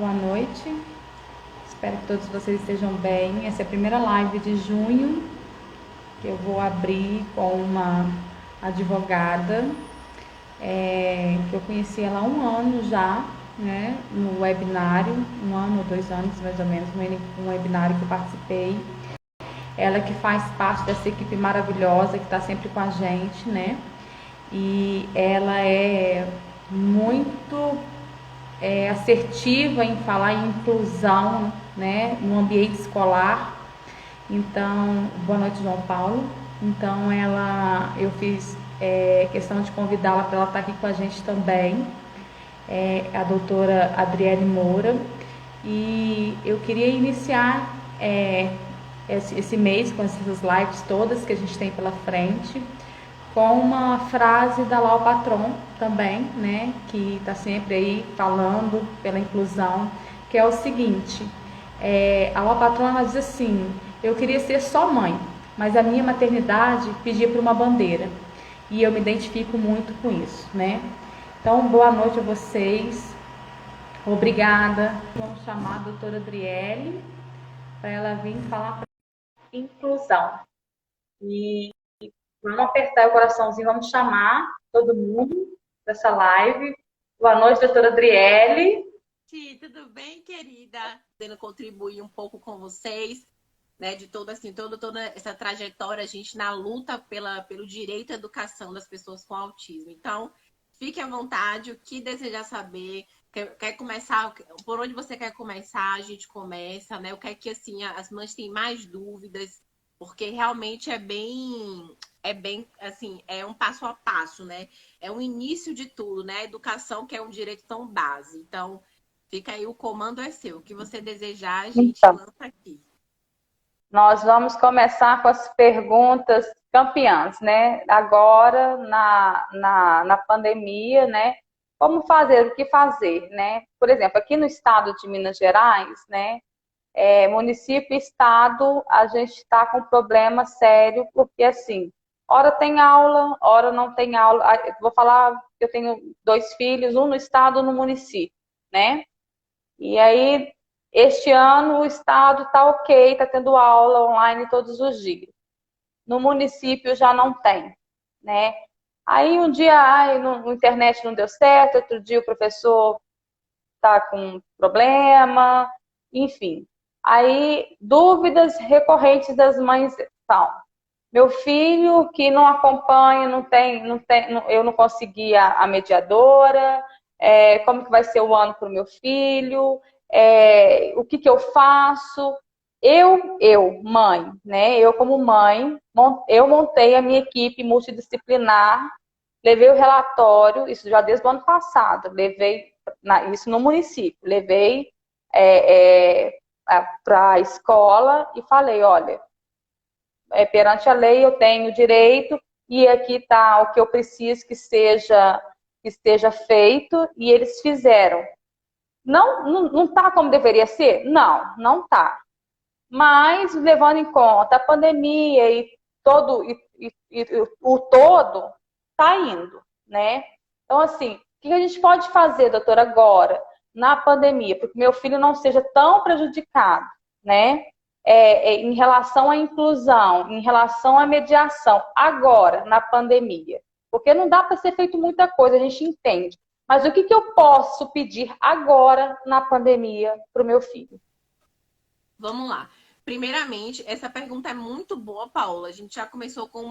boa noite. Espero que todos vocês estejam bem. Essa é a primeira live de junho que eu vou abrir com uma advogada que eu conheci ela há um ano já, né, no webinário, um ano ou 2 anos mais ou menos, no webinário que eu participei. Ela que faz parte dessa equipe maravilhosa que está sempre com a gente, né? E ela é muito assertiva em falar em inclusão, né, no ambiente escolar. Então, boa noite, João Paulo. Então, eu fiz questão de convidá-la para ela estar aqui com a gente também, a doutora Adriele Moura. E eu queria iniciar esse mês com essas lives todas que a gente tem pela frente, com uma frase da Lau Patron também, né, que está sempre aí falando pela inclusão, que é o seguinte: a Lau Patron ela diz assim: eu queria ser só mãe, mas a minha maternidade pedia por uma bandeira, e eu me identifico muito com isso, né? Então, boa noite a vocês, obrigada. Vamos chamar a doutora Adriele para ela vir falar para inclusão. E vamos apertar o coraçãozinho, vamos chamar todo mundo para essa live. Boa noite, doutora Adriele. Tudo bem, querida? Podendo contribuir um pouco com vocês, né, de toda essa trajetória, a gente na luta pelo direito à educação das pessoas com autismo. Então, fique à vontade, o que desejar saber, quer começar, por onde você quer começar, a gente começa, né? O que é que, assim, as mães têm mais dúvidas, porque realmente é bem, assim, é um passo a passo, né? É o início de tudo, né? A educação, que é um direito tão base. Então, fica aí, o comando é seu. O que você desejar, a gente Então, lança aqui. nós vamos começar com as perguntas campeãs, né? Agora, na pandemia, né? Como fazer, o que fazer, né? Por exemplo, aqui no estado de Minas Gerais, né? Município e estado, a gente está com um problema sério, porque assim, hora tem aula, hora não tem aula. Vou falar que eu tenho 2 filhos, um no estado, um no município, né? E aí, este ano, o estado está ok, está tendo aula online todos os dias. No município já não tem, né? Aí um dia, no internet não deu certo, outro dia o professor está com problema, enfim. Aí, dúvidas recorrentes das mães são: meu filho que não acompanha, eu não consegui a mediadora, como que vai ser o ano para o meu filho, o que eu faço? Mãe, né? Eu como mãe, eu montei a minha equipe multidisciplinar, levei o relatório, isso já desde o ano passado, levei isso no município, levei para a escola e falei: olha, perante a lei eu tenho direito e aqui está o que eu preciso que esteja feito, e eles fizeram. Não tá como deveria ser? Não tá. Mas levando em conta a pandemia e o todo, tá indo, né? Então, assim, o que a gente pode fazer, doutora, agora, na pandemia, para que meu filho não seja tão prejudicado, né? Em relação à inclusão, em relação à mediação, agora, na pandemia. Porque não dá para ser feito muita coisa, a gente entende. Mas o que eu posso pedir agora, na pandemia, para o meu filho? Vamos lá. Primeiramente, essa pergunta é muito boa, Paula. A gente já começou com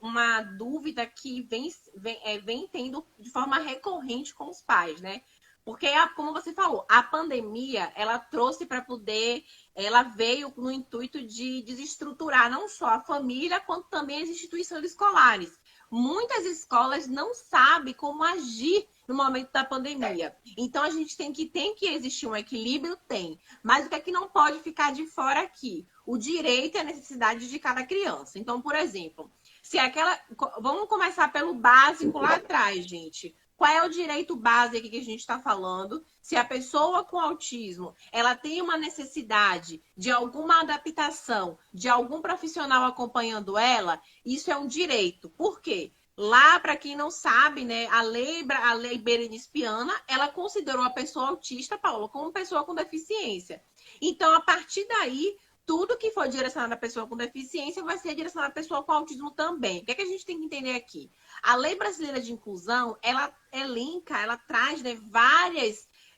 uma dúvida que vem tendo de forma recorrente com os pais, né? Porque, como você falou, a pandemia, ela trouxe para poder, ela veio no intuito de desestruturar não só a família, quanto também as instituições escolares. Muitas escolas não sabem como agir no momento da pandemia. Então, a gente tem que existir um equilíbrio, tem. Mas o que é que não pode ficar de fora aqui? O direito e a necessidade de cada criança. Então, por exemplo, se aquela. Vamos começar pelo básico lá atrás, gente. Qual é o direito básico que a gente está falando? Se a pessoa com autismo ela tem uma necessidade de alguma adaptação, de algum profissional acompanhando ela, isso é um direito. Por quê? Lá, para quem não sabe, né, a lei Berenice-Piana, ela considerou a pessoa autista, Paula, como pessoa com deficiência. Então, a partir daí, tudo que for direcionado à pessoa com deficiência vai ser direcionado à pessoa com autismo também. O que é que a gente tem que entender aqui? A Lei Brasileira de Inclusão, ela elenca, ela traz, né,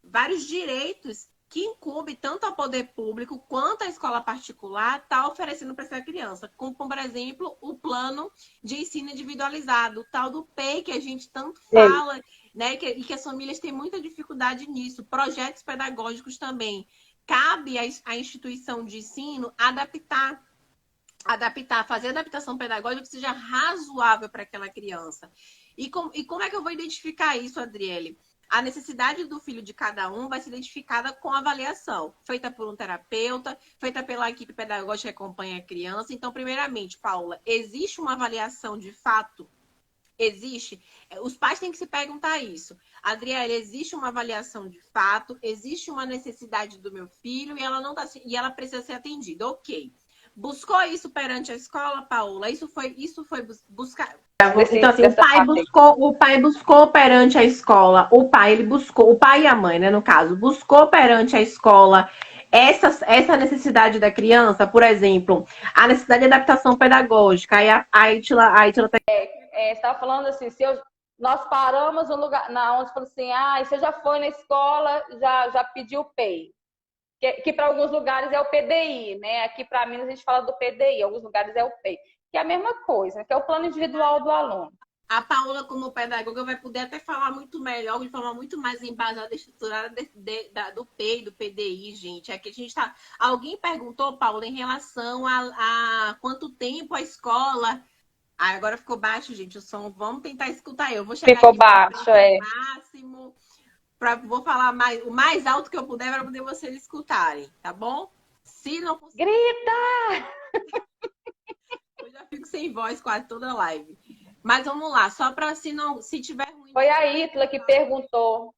vários direitos que incumbe tanto ao poder público quanto à escola particular está oferecendo para essa criança, como, por exemplo, o plano de ensino individualizado, o tal do PEI, que a gente tanto Sei. fala, né? E que as famílias têm muita dificuldade nisso. Projetos pedagógicos também. Cabe à instituição de ensino fazer adaptação pedagógica que seja razoável para aquela criança. E como é que eu vou identificar isso, Adriele? A necessidade do filho de cada um vai ser identificada com avaliação, feita por um terapeuta, feita pela equipe pedagógica que acompanha a criança. Então, primeiramente, Paula, existe uma avaliação de fato? Existe? Os pais têm que se perguntar isso. Adriele, existe uma avaliação de fato? Existe uma necessidade do meu filho e ela não tá, e ela precisa ser atendida? Ok. Buscou isso perante a escola, Paula? Isso foi buscar. Então, assim, Dessa parte aí. o pai buscou perante a escola, ele buscou, o pai e a mãe, né, no caso, buscou perante a escola essa necessidade da criança, por exemplo, a necessidade de adaptação pedagógica, aí a Itila Você estava falando assim, nós paramos no lugar, na onde falou assim, você já foi na escola, já pediu o PEI. Que para alguns lugares é o PDI, né? Aqui para Minas a gente fala do PDI, em alguns lugares é o PEI. Que é a mesma coisa, que é o plano individual do aluno. a Paola, como pedagoga, vai poder até falar muito melhor, de forma muito mais embasada, estruturada do PEI, do PDI, gente. Aqui a gente tá. Alguém perguntou, Paula, em relação a quanto tempo a escola. Ah, agora ficou baixo, gente, o som. Vamos tentar escutar. Eu vou chegar Ficou aqui para baixo, frente é. ao máximo. Vou falar o mais alto que eu puder para poder vocês escutarem, tá bom? Se não conseguir, Grita! eu já fico sem voz quase toda a live. Mas vamos lá, só para se tiver ruim Foi de a escutar. Ítala que perguntou.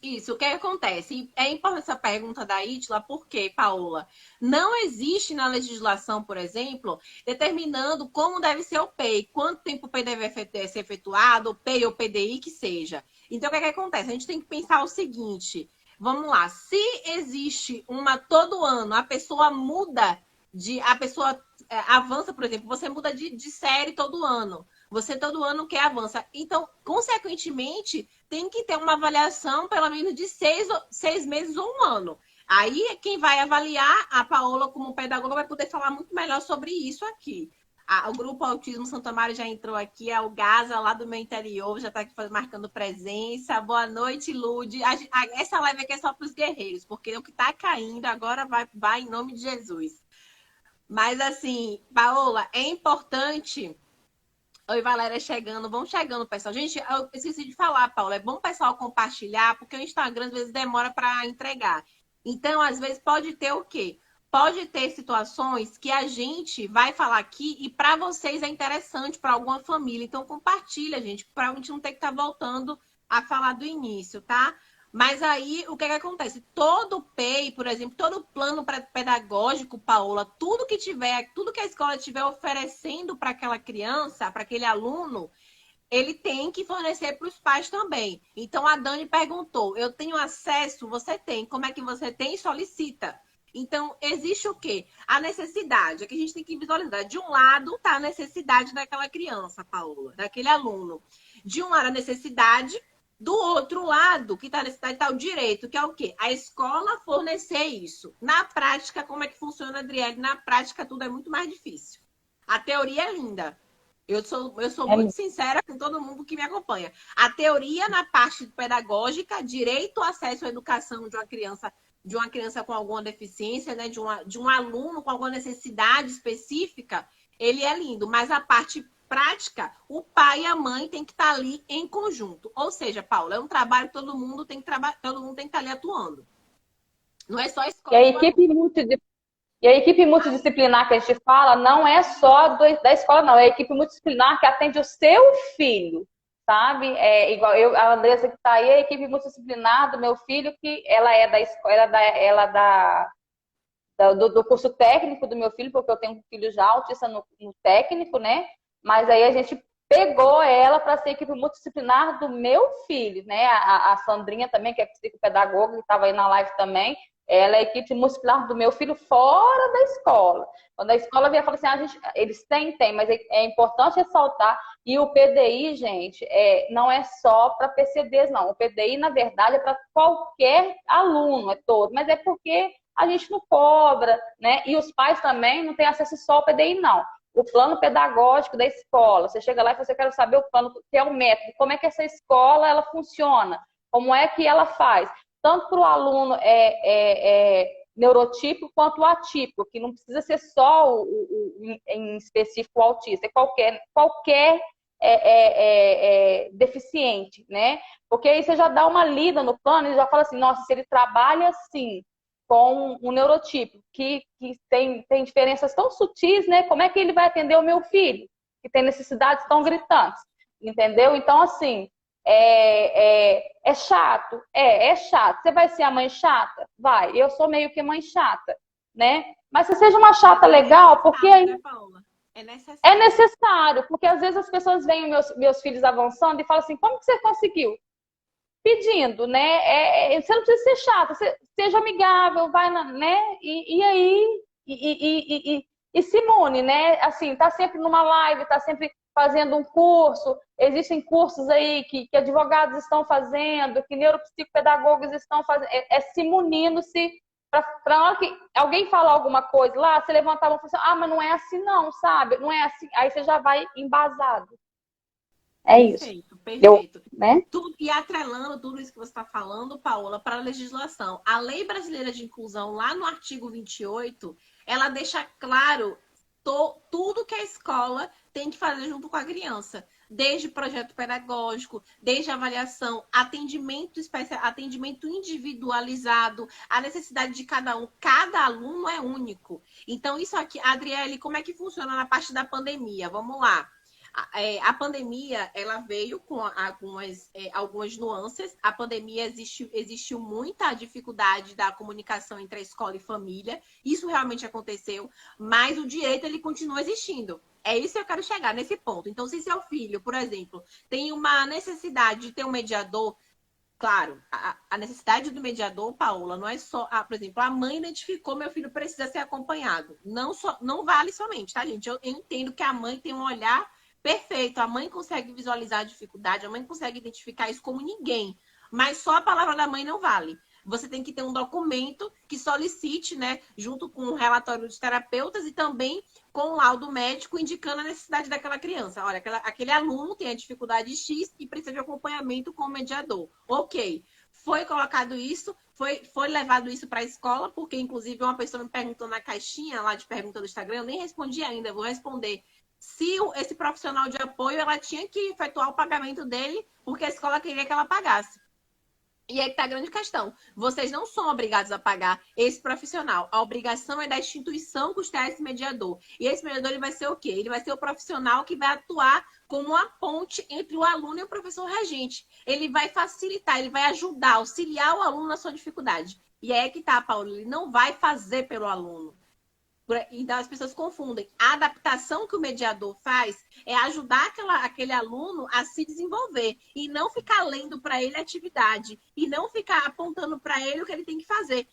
Isso, o que acontece? E é importante essa pergunta da Itla, porque, Paola, não existe na legislação, por exemplo, determinando como deve ser o PEI, quanto tempo o PEI deve ser efetuado, o PEI ou PDI que seja. Então, o que acontece? A gente tem que pensar o seguinte: vamos lá, se existe todo ano, a pessoa muda a pessoa avança, por exemplo, você muda de série todo ano. Você todo ano quer avança. Então, consequentemente, tem que ter uma avaliação pelo menos de 6 meses ou um ano. Aí, quem vai avaliar, a Paola, como pedagoga, vai poder falar muito melhor sobre isso aqui. O Grupo Autismo Santa Maria já entrou aqui, é o Gaza, lá do meu interior, já está aqui marcando presença. Boa noite, Lude. Essa live aqui é só para os guerreiros, porque o que está caindo agora vai em nome de Jesus. Mas, assim, Paola, é importante. Oi, Valéria, chegando. Vão chegando, pessoal. Gente, eu esqueci de falar, Paula. É bom o pessoal compartilhar, porque o Instagram às vezes demora para entregar. Então, às vezes, pode ter o quê? Pode ter situações que a gente vai falar aqui e para vocês é interessante, para alguma família. Então, compartilha, gente, para a gente não ter que estar voltando a falar do início, tá? Mas aí, o que acontece? Todo PEI, por exemplo, todo plano pedagógico, Paola, tudo que a escola estiver oferecendo para aquela criança, para aquele aluno, ele tem que fornecer para os pais também. Então, a Dani perguntou, eu tenho acesso? Você tem. Como é que você tem? Solicita. Então, existe o quê? A necessidade, é que a gente tem que visualizar. De um lado, está a necessidade daquela criança, Paola, daquele aluno. De um lado, a necessidade. Do outro lado, que está a necessidade, está o direito, que é o quê? A escola fornecer isso. Na prática, como é que funciona, Adriele? Na prática, tudo é muito mais difícil. A teoria é linda. Eu sou muito sincera com todo mundo que me acompanha. A teoria, na parte pedagógica, direito ao acesso à educação de uma criança com alguma deficiência, né? De um aluno com alguma necessidade específica, ele é lindo. Mas a parte prática, o pai e a mãe tem que estar ali em conjunto. Ou seja, Paulo, é um trabalho que todo mundo tem que estar ali atuando. Não é só a E escola e o aluno. a equipe multidisciplinar que a gente fala não é só da escola, não. É a equipe multidisciplinar que atende o seu filho, sabe? É igual a Andressa que está aí, é a equipe multidisciplinar do meu filho, que ela é da escola, do curso técnico do meu filho, porque eu tenho um filho já autista no técnico, né? Mas aí a gente pegou ela para ser equipe multidisciplinar do meu filho, né? A Sandrinha também, que é psicopedagoga, que estava aí na live também, ela é equipe multidisciplinar do meu filho fora da escola. Quando a escola vinha falar assim, eles têm, mas é importante ressaltar, e o PDI, gente, não é só para PCDs, não. O PDI, na verdade, é para qualquer aluno, é todo, mas é porque a gente não cobra, né? E os pais também não têm acesso só ao PDI, não. O plano pedagógico da escola, você chega lá e você quer saber o plano, que é o método, como é que essa escola ela funciona, como é que ela faz, tanto para o aluno neurotípico quanto o atípico, que não precisa ser só em específico o autista, é qualquer deficiente, né? Porque aí você já dá uma lida no plano e já fala assim, nossa, se ele trabalha assim, com um neurotipo que tem diferenças tão sutis, né? Como é que ele vai atender o meu filho, que tem necessidades tão gritantes, entendeu? Então, assim, é chato? É chato. Você vai ser a mãe chata? Vai. Eu sou meio que mãe chata, né? Mas você seja uma chata legal, porque aí... Né, Paula? É necessário, porque às vezes as pessoas veem meus filhos avançando e falam assim, como que você conseguiu? Pedindo, né? Você não precisa ser chata, seja amigável, vai, né? E aí, e se imune, né? Assim, tá sempre numa live, tá sempre fazendo um curso. Existem cursos aí que advogados estão fazendo, que neuropsicopedagogos estão fazendo. Se munindo-se para na hora que alguém falar alguma coisa lá, você levantar a mão e falar assim, mas não é assim não, sabe? Não é assim. Aí você já vai embasado. É isso. Perfeito. Né? E atrelando tudo isso que você está falando, Paola, para a legislação. A Lei Brasileira de Inclusão, lá no artigo 28, ela deixa claro tudo que a escola tem que fazer junto com a criança. Desde projeto pedagógico, desde avaliação, atendimento especial, atendimento individualizado, a necessidade de cada um. Cada aluno é único. Então, isso aqui, Adriele, como é que funciona na parte da pandemia? Vamos lá. A pandemia, ela veio com algumas nuances. A pandemia existiu muita dificuldade da comunicação entre a escola e família. Isso realmente aconteceu, mas o direito, ele continua existindo. É isso que eu quero chegar, nesse ponto. Então, se seu filho, por exemplo, tem uma necessidade de ter um mediador, claro, a necessidade do mediador, Paola, não é só... por exemplo, a mãe identificou, meu filho precisa ser acompanhado. Não vale somente, tá, gente? Eu entendo que a mãe tem um olhar perfeito, a mãe consegue visualizar a dificuldade, a mãe consegue identificar isso como ninguém, mas só a palavra da mãe não vale. Você tem que ter um documento que solicite, né, junto com o relatório dos terapeutas e também com o laudo médico indicando a necessidade daquela criança. Olha, aquele aluno tem a dificuldade X e precisa de acompanhamento com o mediador. Ok. Foi colocado isso, foi levado isso para a escola, porque inclusive uma pessoa me perguntou na caixinha lá de pergunta do Instagram, eu nem respondi ainda, eu vou responder. Se esse profissional de apoio, ela tinha que efetuar o pagamento dele, porque a escola queria que ela pagasse. E aí que tá a grande questão. Vocês não são obrigados a pagar esse profissional. A obrigação é da instituição custear esse mediador. E esse mediador, ele vai ser o quê? Ele vai ser o profissional que vai atuar como uma ponte entre o aluno e o professor regente. Ele vai facilitar, ele vai ajudar, auxiliar o aluno na sua dificuldade. E aí é que tá, Paulo. Ele não vai fazer pelo aluno. Então, as pessoas confundem. A adaptação que o mediador faz é ajudar aquele aluno a se desenvolver e não ficar lendo para ele a atividade e não ficar apontando para ele o que ele tem que fazer.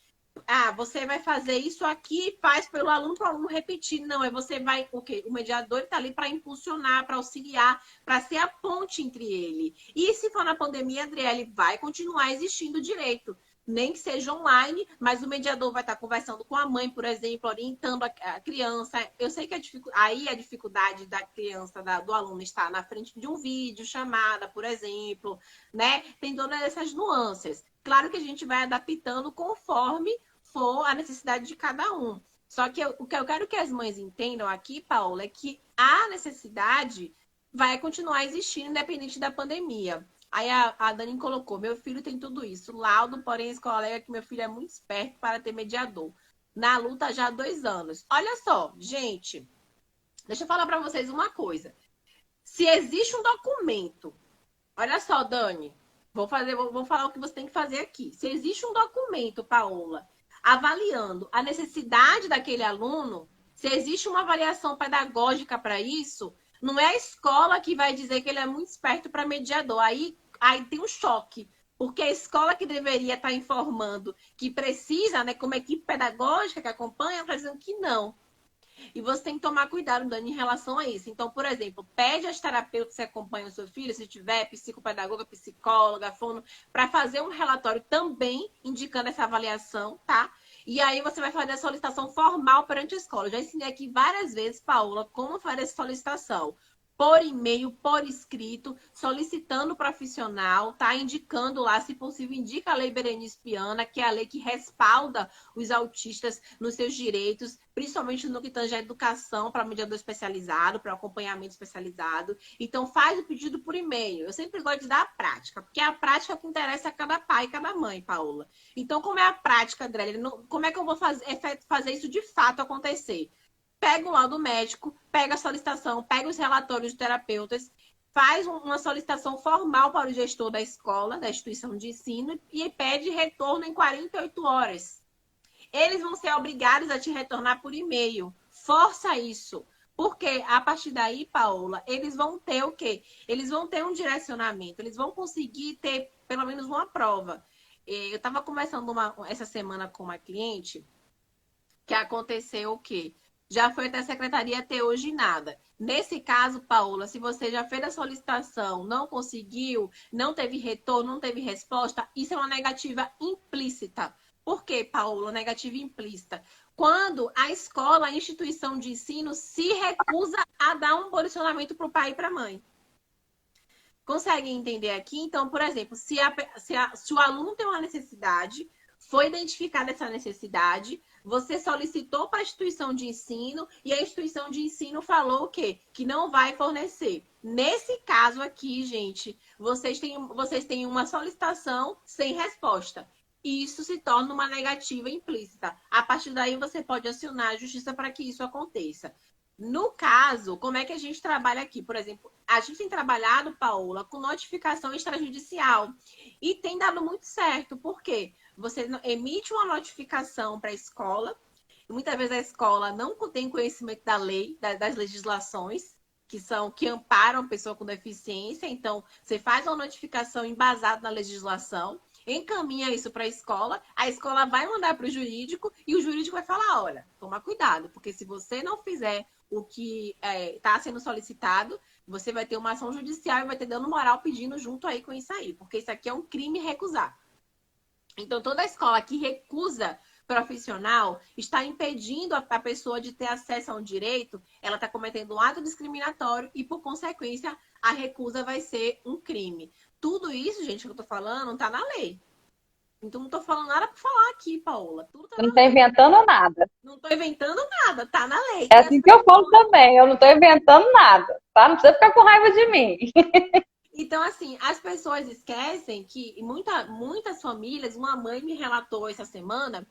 Você vai fazer isso aqui, faz pelo aluno para o aluno repetir. Não, você vai... O quê? O mediador está ali para impulsionar, para auxiliar, para ser a ponte entre ele. E se for na pandemia, Adriele, vai continuar existindo direito. Nem que seja online, mas o mediador vai estar conversando com a mãe, por exemplo, orientando a criança. Eu sei que a dificuldade da criança, do aluno, está na frente de um vídeo, chamada, por exemplo, né? Tem todas essas nuances. Claro que a gente vai adaptando conforme for a necessidade de cada um. Só que o que eu quero que as mães entendam aqui, Paula, é que a necessidade vai continuar existindo independente da pandemia. Aí a Dani colocou, meu filho tem tudo isso. Laudo, porém, esse colega que meu filho é muito esperto para ter mediador. Na luta já há 2 anos. Olha só, gente, deixa eu falar para vocês uma coisa. Se existe um documento, olha só, Dani, vou falar o que você tem que fazer aqui. Se existe um documento, Paola, avaliando a necessidade daquele aluno, se existe uma avaliação pedagógica para isso, Não é a escola que vai dizer que ele é muito esperto para mediador. Aí tem um choque. Porque a escola que deveria estar informando que precisa, né, como equipe pedagógica que acompanha, está dizendo que não. E você tem que tomar cuidado, Dani, em relação a isso. Então, por exemplo, pede às terapeutas que acompanham o seu filho, se tiver psicopedagoga, psicóloga, fono, para fazer um relatório também indicando essa avaliação, tá? E aí você vai fazer a solicitação formal perante a escola. Eu já ensinei aqui várias vezes, Paula, como fazer essa solicitação. Por e-mail, por escrito, solicitando o profissional, tá? Indicando lá, se possível, indica a Lei Berenice Piana, que é a lei que respalda os autistas nos seus direitos, principalmente no que tange a educação para mediador especializado, para acompanhamento especializado. Então, faz o pedido por e-mail. Eu sempre gosto de dar a prática, porque a prática é o que interessa a cada pai e cada mãe, Paula. Então, como é a prática, André? Como é que eu vou fazer isso de fato acontecer? Pega o laudo médico, pega a solicitação, pega os relatórios de terapeutas, faz uma solicitação formal para o gestor da escola, da instituição de ensino, e pede retorno em 48 horas. Eles vão ser obrigados a te retornar por e-mail. Força isso. Porque a partir daí, Paola, eles vão ter o quê? Eles vão ter um direcionamento, eles vão conseguir ter pelo menos uma prova. Eu estava conversando essa semana com uma cliente que aconteceu o quê? Já foi até a secretaria até hoje nada. Nesse caso, Paola, se você já fez a solicitação, não conseguiu, não teve retorno, não teve resposta, isso é uma negativa implícita. Por quê, Paola, negativa implícita? Quando a escola, a instituição de ensino, se recusa a dar um posicionamento para o pai e para a mãe. Conseguem entender aqui? Então, por exemplo, se o aluno tem uma necessidade, foi identificada essa necessidade, você solicitou para a instituição de ensino e a instituição de ensino falou o quê? Que não vai fornecer. Nesse caso aqui, gente, vocês têm uma solicitação sem resposta. Isso se torna uma negativa implícita. A partir daí, você pode acionar a justiça para que isso aconteça. No caso, como é que a gente trabalha aqui? Por exemplo, a gente tem trabalhado, Paola, com notificação extrajudicial e tem dado muito certo. Por quê? Você emite uma notificação para a escola, e muitas vezes a escola não tem conhecimento da lei, das legislações que amparam a pessoa com deficiência. Então, você faz uma notificação embasada na legislação, encaminha isso para a escola vai mandar para o jurídico e o jurídico vai falar, olha, toma cuidado, porque se você não fizer o que está sendo solicitado, você vai ter uma ação judicial e vai ter dano moral pedindo junto aí com isso aí, porque isso aqui é um crime recusar. Então, toda escola que recusa profissional está impedindo a pessoa de ter acesso a um direito, ela está cometendo um ato discriminatório e, por consequência, a recusa vai ser um crime. Tudo isso, gente, que eu estou falando, está na lei. Então, não estou falando nada para falar aqui, Paola. Tudo tá Eu não na estou lei. inventando nada. Não estou inventando nada, tá na lei. É assim que eu falo também, eu não estou inventando nada, tá? Não precisa ficar com raiva de mim. Então, assim, as pessoas esquecem que muitas famílias, uma mãe me relatou essa semana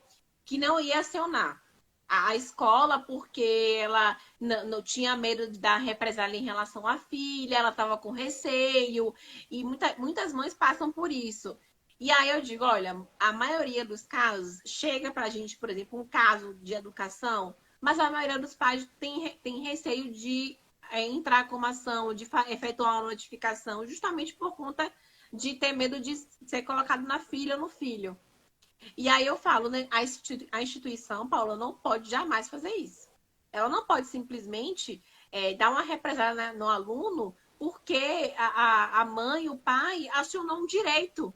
que não ia acionar a escola porque ela não tinha medo de dar represália em relação à filha, ela estava com receio, e muitas mães passam por isso. E aí eu digo, olha, a maioria dos casos chega pra gente, por exemplo, um caso de educação, mas a maioria dos pais tem receio de entrar com uma ação, de efetuar uma notificação, justamente por conta de ter medo de ser colocado na filha ou no filho. E aí eu falo, né, a instituição, Paula, não pode jamais fazer isso. Ela não pode simplesmente dar uma represália no aluno porque a mãe, o pai acionou um direito.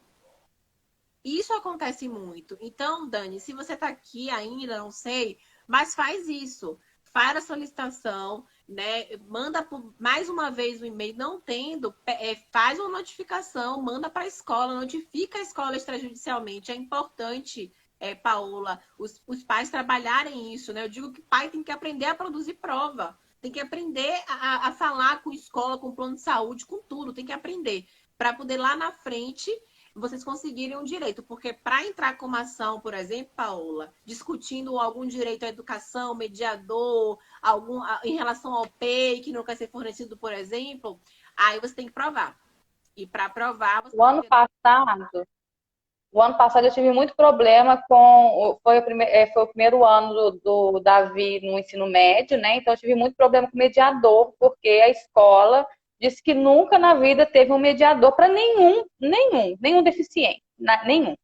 Isso acontece muito. Então, Dani, se você está aqui ainda, não sei, mas faz isso. Faz a solicitação, né? Manda mais uma vez o e-mail, não tendo, faz uma notificação, manda para a escola, notifica a escola extrajudicialmente. É importante, Paola, os pais trabalharem isso, né? Eu digo que o pai tem que aprender a produzir prova, tem que aprender a falar com escola, com plano de saúde, com tudo, tem que aprender para poder lá na frente vocês conseguirem um direito. Porque para entrar com uma ação, por exemplo, Paola, discutindo algum direito à educação, mediador, em relação ao PEI, que não quer ser fornecido, por exemplo, aí você tem que provar. E para provar, você O ano tem que... passado, O ano passado eu tive muito problema com. Foi o primeiro ano do Davi no ensino médio, né? Então eu tive muito problema com o mediador, porque a escola disse que nunca na vida teve um mediador para nenhum deficiente, nenhum.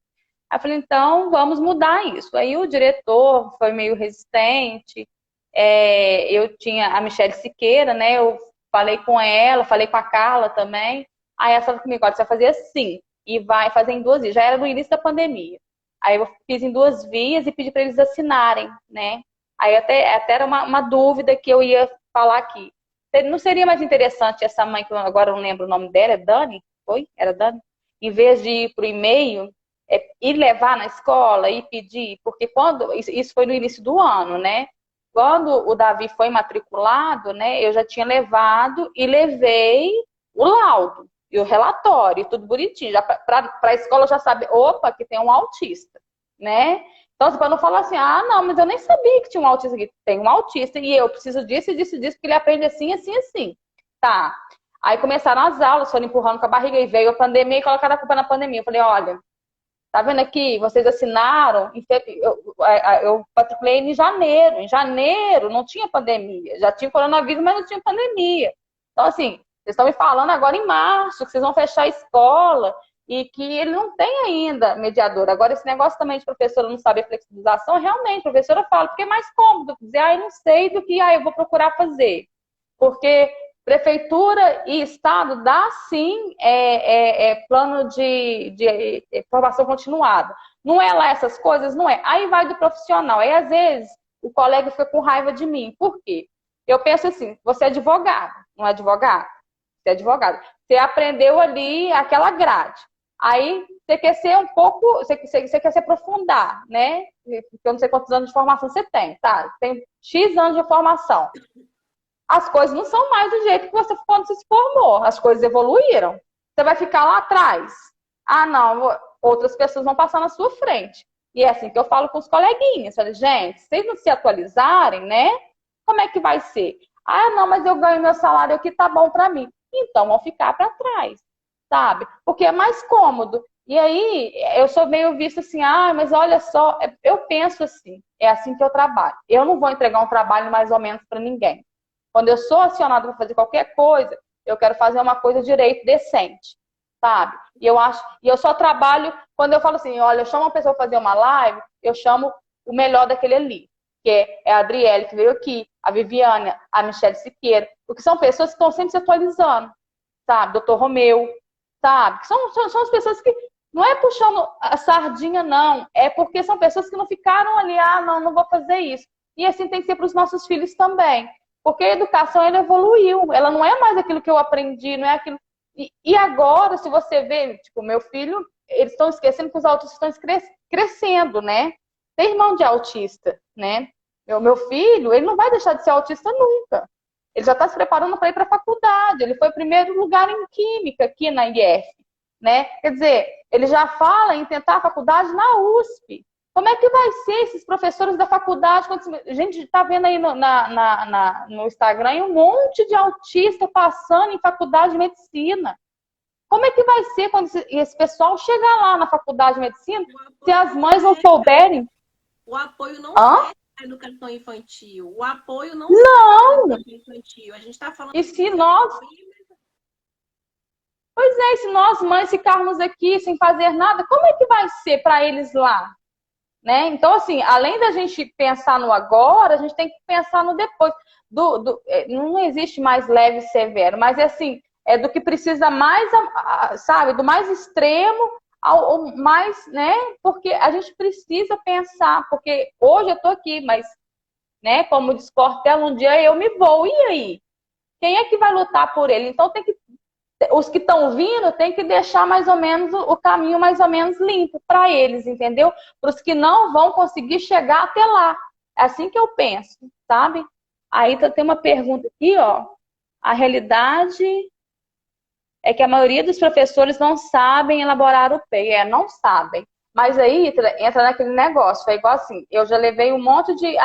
Aí eu falei, então vamos mudar isso. Aí o diretor foi meio resistente. Eu tinha a Michelle Siqueira, né? Eu falei com ela, falei com a Carla também. Aí ela falou comigo, olha, você vai fazer assim, e vai fazer em 2 vias. Já era no início da pandemia. Aí eu fiz em 2 vias e pedi para eles assinarem, né? Aí até era uma dúvida que eu ia falar aqui. Não seria mais interessante essa mãe, que agora eu não lembro o nome dela, é Dani? Foi? Era Dani? Em vez de ir para o e-mail, ir levar na escola e pedir, porque quando isso foi no início do ano, né? Quando o Davi foi matriculado, né, eu já tinha levado e levei o laudo e o relatório, tudo bonitinho. Já para a escola já sabe, opa, que tem um autista, né? Então, para não falar assim, ah, não, mas eu nem sabia que tinha um autista aqui. Tem um autista e eu preciso disso, disso, disso, porque ele aprende assim, assim, assim. Tá. Aí começaram as aulas, foram empurrando com a barriga e veio a pandemia e colocaram a culpa na pandemia. Eu falei, olha, tá vendo aqui? Vocês assinaram. Eu matriculei em janeiro. Em janeiro não tinha pandemia. Já tinha coronavírus, mas não tinha pandemia. Então, assim, vocês estão me falando agora em março que vocês vão fechar a escola e que ele não tem ainda mediador. Agora, esse negócio também de professora não saber flexibilização, realmente, a professora fala, porque é mais cômodo dizer, eu não sei do que eu vou procurar fazer. Porque prefeitura e Estado dá sim plano de formação continuada. Não é lá essas coisas? Não é. Aí vai do profissional. Aí, às vezes, o colega fica com raiva de mim. Por quê? Eu penso assim, você é advogado, não é advogado? Você é advogado. Você aprendeu ali aquela grade. Aí você quer ser um pouco, você quer se aprofundar, né? Eu não sei quantos anos de formação você tem, tá? Tem X anos de formação. As coisas não são mais do jeito que você quando você se formou. As coisas evoluíram. Você vai ficar lá atrás. Ah, não, outras pessoas vão passar na sua frente. E é assim que eu falo com os coleguinhas. Eu falo, gente, se vocês não se atualizarem, né? Como é que vai ser? Ah, não, mas eu ganho meu salário aqui, tá bom para mim. Então vão ficar para trás, sabe? Porque é mais cômodo. E aí, eu sou meio vista assim, mas olha só, eu penso assim, é assim que eu trabalho. Eu não vou entregar um trabalho mais ou menos para ninguém. Quando eu sou acionada para fazer qualquer coisa, eu quero fazer uma coisa direito, decente, sabe? E eu só trabalho, quando eu falo assim, olha, eu chamo uma pessoa para fazer uma live, eu chamo o melhor daquele ali, que é a Adriele, que veio aqui, a Viviane, a Michelle Siqueira, porque são pessoas que estão sempre se atualizando, sabe? Doutor Romeu, sabe? São as pessoas que não é puxando a sardinha, não, é porque são pessoas que não ficaram ali, não vou fazer isso. E assim tem que ser para os nossos filhos também. Porque a educação, ela evoluiu. Ela não é mais aquilo que eu aprendi, não é aquilo... E agora, se você vê, tipo, meu filho, eles estão esquecendo que os autistas estão crescendo, né? Tem irmão de autista, né? Meu filho, ele não vai deixar de ser autista nunca. Ele já está se preparando para ir para a faculdade. Ele foi o primeiro lugar em Química aqui na IF, né? Quer dizer, ele já fala em tentar a faculdade na USP. Como é que vai ser esses professores da faculdade? A gente está vendo aí no Instagram um monte de autista passando em faculdade de medicina. Como é que vai ser quando esse pessoal chegar lá na faculdade de medicina, se as mães não souberem? O apoio não serve para a educação infantil. O apoio não serve para a educação infantil. A gente está falando... E se nós... Pois é, se nós mães ficarmos aqui sem fazer nada, como é que vai ser para eles lá? Né? Então, assim, além da gente pensar no agora, a gente tem que pensar no depois. Não existe mais leve e severo, mas é assim, é do que precisa mais, sabe, do mais extremo ao mais, né? Porque a gente precisa pensar, porque hoje eu tô aqui, mas, né, como diz Cortella, um dia eu me vou, e aí? Quem é que vai lutar por ele? Então os que estão vindo tem que deixar mais ou menos o caminho mais ou menos limpo para eles, entendeu? Para os que não vão conseguir chegar até lá. É assim que eu penso, sabe? Aí tem uma pergunta aqui, ó. A realidade é que a maioria dos professores não sabem elaborar o PEI. Não sabem. Mas aí entra naquele negócio. Foi igual assim, eu já levei um monte de...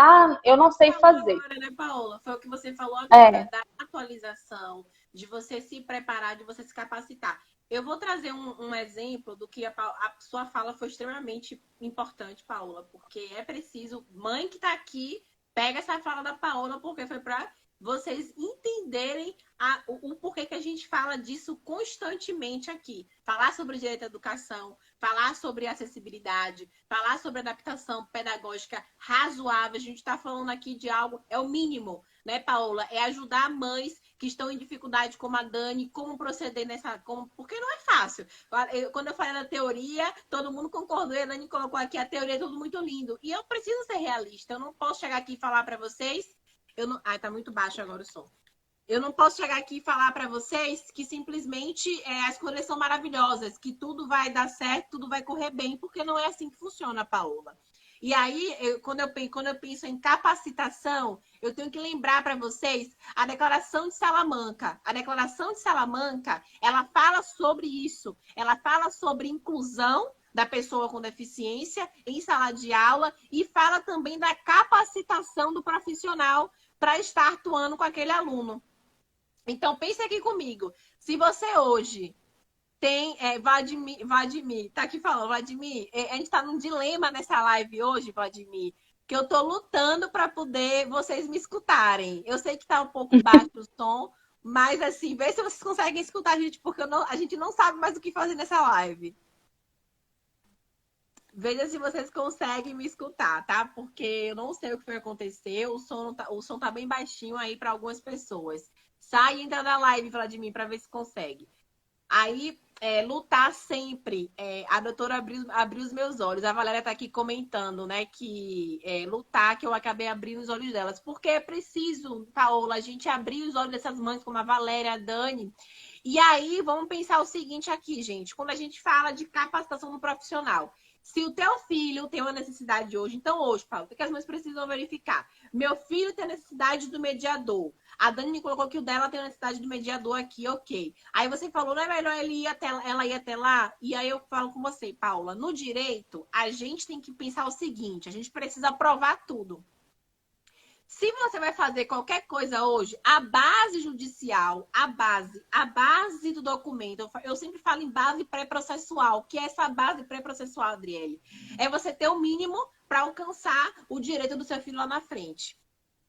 eu não sei fazer. Agora, né, Paola? Foi o que você falou agora, da atualização, de você se preparar, de você se capacitar. Eu vou trazer um exemplo do que a sua fala foi extremamente importante, Paola, porque é preciso, mãe que está aqui, pega essa fala da Paola, porque foi para vocês entenderem o porquê que a gente fala disso constantemente aqui. Falar sobre direito à educação, falar sobre acessibilidade, falar sobre adaptação pedagógica razoável. A gente está falando aqui de algo, é o mínimo, né, Paola? É ajudar mães que estão em dificuldade, como a Dani, como proceder nessa. Porque não é fácil. Quando eu falei da teoria, todo mundo concordou, e a Dani colocou aqui a teoria, é tudo muito lindo. E eu preciso ser realista. Eu não posso chegar aqui e falar para vocês. Ai, tá muito baixo agora o som. Eu não posso chegar aqui e falar para vocês que simplesmente as coisas são maravilhosas, que tudo vai dar certo, tudo vai correr bem, porque não é assim que funciona, Paola. E aí, quando eu penso em capacitação, eu tenho que lembrar para vocês a Declaração de Salamanca. A Declaração de Salamanca, ela fala sobre isso. Ela fala sobre inclusão da pessoa com deficiência em sala de aula e fala também da capacitação do profissional para estar atuando com aquele aluno. Então, pense aqui comigo. Se você hoje tem Vladimir, tá aqui falando, Vladimir, a gente tá num dilema nessa live hoje, Vladimir, que eu tô lutando para poder vocês me escutarem. Eu sei que tá um pouco baixo o som, mas assim, vê se vocês conseguem escutar a gente, porque a gente não sabe mais o que fazer nessa live. Veja se vocês conseguem me escutar, tá? Porque eu não sei o que foi acontecer, o som tá bem baixinho aí para algumas pessoas. Sai e entra da live, Vladimir, para ver se consegue. Aí, lutar sempre. A doutora abriu os meus olhos. A Valéria tá aqui comentando, né, que lutar, que eu acabei abrindo os olhos delas. Porque é preciso, Paola, a gente abrir os olhos dessas mães como a Valéria, a Dani. E aí, vamos pensar o seguinte aqui, gente. Quando a gente fala de capacitação no profissional, se o teu filho tem uma necessidade hoje, então hoje, Paulo, o que as mães precisam verificar? Meu filho tem necessidade do mediador. A Dani me colocou que o dela tem necessidade do mediador aqui, ok. Aí você falou, não é melhor ela ir até lá? E aí eu falo com você, Paula, no direito, a gente tem que pensar o seguinte, a gente precisa provar tudo. Se você vai fazer qualquer coisa hoje, a base judicial, a base do documento, eu sempre falo em base pré-processual, que é essa base pré-processual, Adriele, é você ter o mínimo para alcançar o direito do seu filho lá na frente.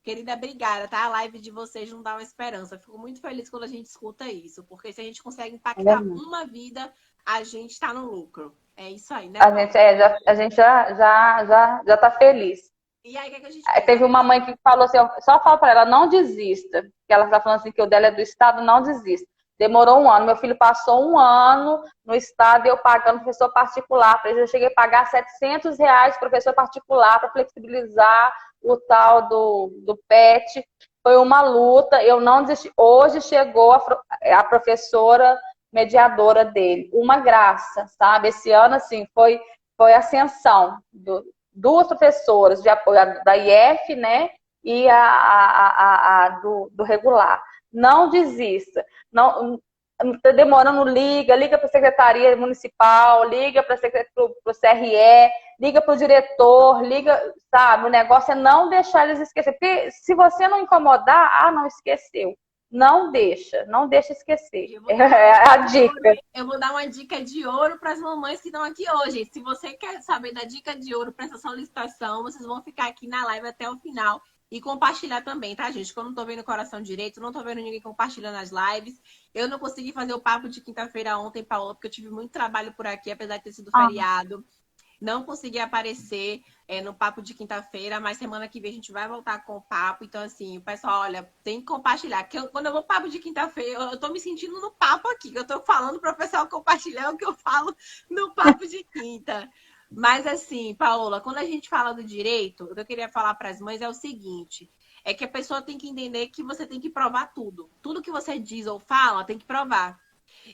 Querida, obrigada, tá? A live de vocês não dá uma esperança. Fico muito feliz quando a gente escuta isso, porque se a gente consegue impactar uma vida, a gente está no lucro. É isso aí, né? A gente já tá feliz. E aí, o que a gente Teve uma mãe que falou assim, só fala para ela, não desista. Que ela está falando assim, que o dela é do estado, não desista. Demorou 1 ano. Meu filho passou 1 ano no estado e eu pagando professor particular. Eu cheguei a pagar R$ 700 professor particular para flexibilizar o tal do PET. Foi uma luta, eu não desisti. Hoje chegou a professora mediadora dele. Uma graça, sabe? Esse ano, assim, foi ascensão. Duas professoras de apoio, da IF, né? E do regular. Não desista. Não, tá demorando, liga para a Secretaria Municipal, liga para o CRE, liga para o diretor, sabe? O negócio é não deixar eles esquecer. Porque se você não incomodar, não esqueceu. Não deixa esquecer. É a dica. Eu vou dar uma dica de ouro para as mamães que estão aqui hoje. Se você quer saber da dica de ouro para essa solicitação, vocês vão ficar aqui na live até o final. E compartilhar também, tá, gente? Quando eu não tô vendo o coração direito, não tô vendo ninguém compartilhando as lives. Eu não consegui fazer o papo de quinta-feira ontem, Paola, porque eu tive muito trabalho por aqui, apesar de ter sido feriado. Não consegui aparecer no papo de quinta-feira, mas semana que vem a gente vai voltar com o papo. Então, assim, o pessoal, olha, tem que compartilhar. Quando eu vou papo de quinta-feira, eu tô me sentindo no papo aqui. Eu tô falando para o pessoal compartilhar o que eu falo no papo de quinta. Mas assim, Paola, quando a gente fala do direito, o que eu queria falar para as mães é o seguinte, é que a pessoa tem que entender que você tem que provar tudo. Tudo que você diz ou fala, tem que provar.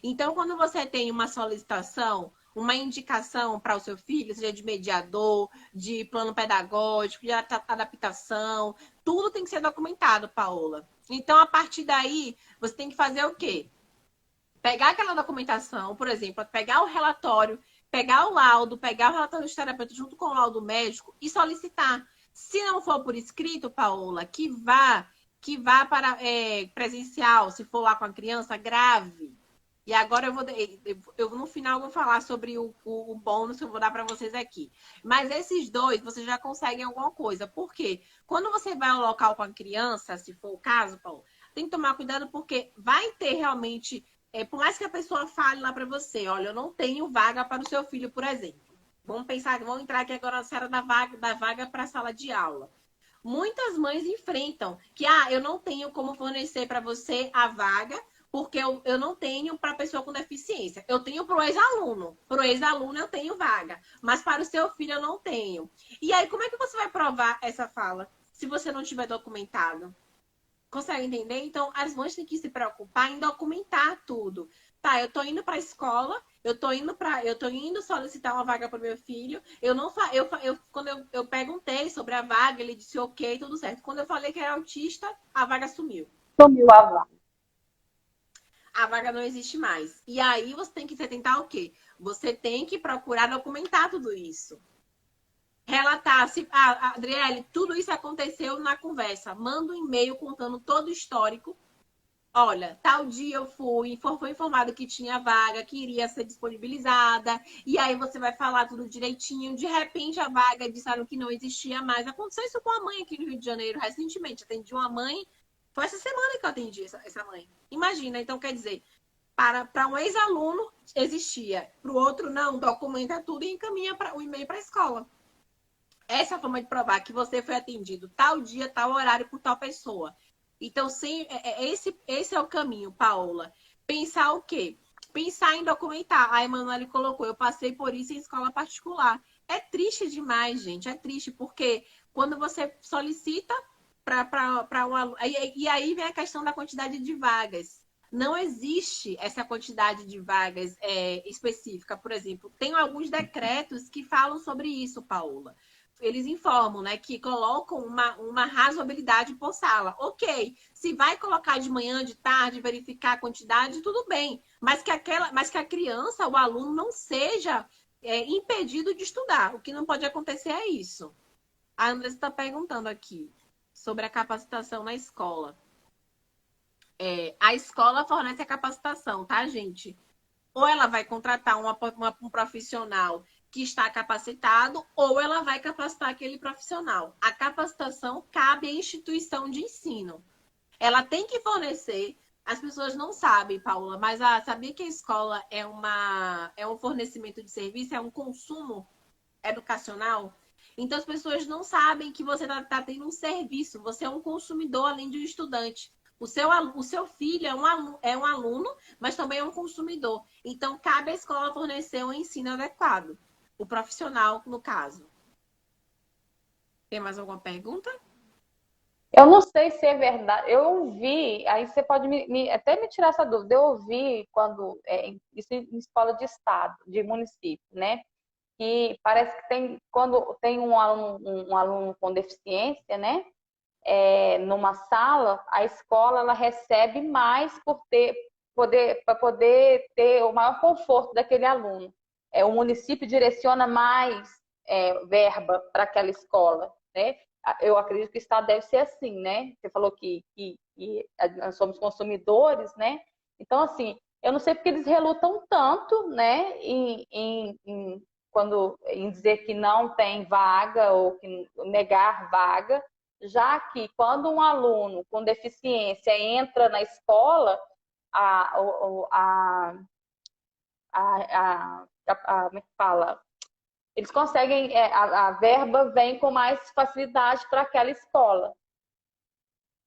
Então, quando você tem uma solicitação, uma indicação para o seu filho, seja de mediador, de plano pedagógico, de adaptação, tudo tem que ser documentado, Paola. Então, a partir daí, você tem que fazer o quê? Pegar aquela documentação, por exemplo, pegar o relatório, pegar o laudo, pegar o relatório do terapeuta junto com o laudo médico e solicitar. Se não for por escrito, Paola, que vá para presencial, se for lá com a criança, grave. E agora no final eu vou falar sobre o bônus que eu vou dar para vocês aqui. Mas esses dois, vocês já conseguem alguma coisa. Por quê? Quando você vai ao local com a criança, se for o caso, Paulo, tem que tomar cuidado porque vai ter realmente, por mais que a pessoa fale lá para você, olha, eu não tenho vaga para o seu filho, por exemplo. Vamos entrar aqui agora na série da vaga para a sala de aula. Muitas mães enfrentam que, eu não tenho como fornecer para você a vaga, porque eu não tenho para pessoa com deficiência. Eu tenho para o ex-aluno. Para o ex-aluno eu tenho vaga, mas para o seu filho eu não tenho. E aí, como é que você vai provar essa fala se você não tiver documentado? Consegue entender? Então, as mães têm que se preocupar em documentar tudo. Tá, eu tô indo para a escola, eu tô indo solicitar uma vaga para o meu filho. Eu não quando eu perguntei sobre a vaga, ele disse OK, tudo certo. Quando eu falei que era autista, a vaga sumiu. Sumiu a vaga. A vaga não existe mais. E aí você tem que se atentar ao quê? Você tem que procurar documentar tudo isso. Relatar, se, Adriele, tudo isso aconteceu na conversa. Manda um e-mail contando todo o histórico. Olha, tal dia eu foi informado que tinha vaga, que iria ser disponibilizada, e aí você vai falar tudo direitinho. De repente, a vaga disseram que não existia mais. Aconteceu isso com a mãe aqui no Rio de Janeiro recentemente. Atendi uma mãe, foi essa semana que eu atendi essa mãe. Imagina, então quer dizer, para um ex-aluno existia, para o outro não, documenta tudo e encaminha o e-mail para a escola. Essa é a forma de provar que você foi atendido tal dia, tal horário por tal pessoa. Então, esse é o caminho, Paola. Pensar o quê? Pensar em documentar. A Emanuele colocou, eu passei por isso em escola particular. É triste demais, gente. É triste, porque quando você solicita para um aluno. E aí vem a questão da quantidade de vagas. Não existe essa quantidade de vagas específica. Por exemplo, tem alguns decretos que falam sobre isso, Paola. Eles informam, né, que colocam uma razoabilidade por sala. Ok, se vai colocar de manhã, de tarde, verificar a quantidade, tudo bem. Mas que a criança, o aluno, não seja impedido de estudar. O que não pode acontecer é isso. A Andressa está perguntando aqui sobre a capacitação na escola. A escola fornece a capacitação, tá, gente? Ou ela vai contratar um profissional que está capacitado, ou ela vai capacitar aquele profissional. A capacitação cabe à instituição de ensino. Ela tem que fornecer. As pessoas não sabem, Paula, mas sabia que a escola é um fornecimento de serviço, é um consumo educacional? Então as pessoas não sabem que você está tendo um serviço, você é um consumidor além de um estudante. O seu filho é um aluno, mas também é um consumidor. Então, cabe à escola fornecer um ensino adequado. O profissional, no caso. Tem mais alguma pergunta? Eu não sei se é verdade. Eu ouvi, aí você pode até me tirar essa dúvida. Eu ouvi quando, isso em escola de estado, de município, né? Que parece que quando tem um aluno com deficiência, né? Numa sala, a escola ela recebe mais para poder ter o maior conforto daquele aluno. O município direciona mais verba para aquela escola, né? Eu acredito que o Estado deve ser assim, né? Você falou que nós somos consumidores, né? Então, assim, eu não sei porque eles relutam tanto, né, em dizer que não tem vaga ou que negar vaga, já que quando um aluno com deficiência entra na escola, como é que fala? Eles conseguem, a verba vem com mais facilidade para aquela escola.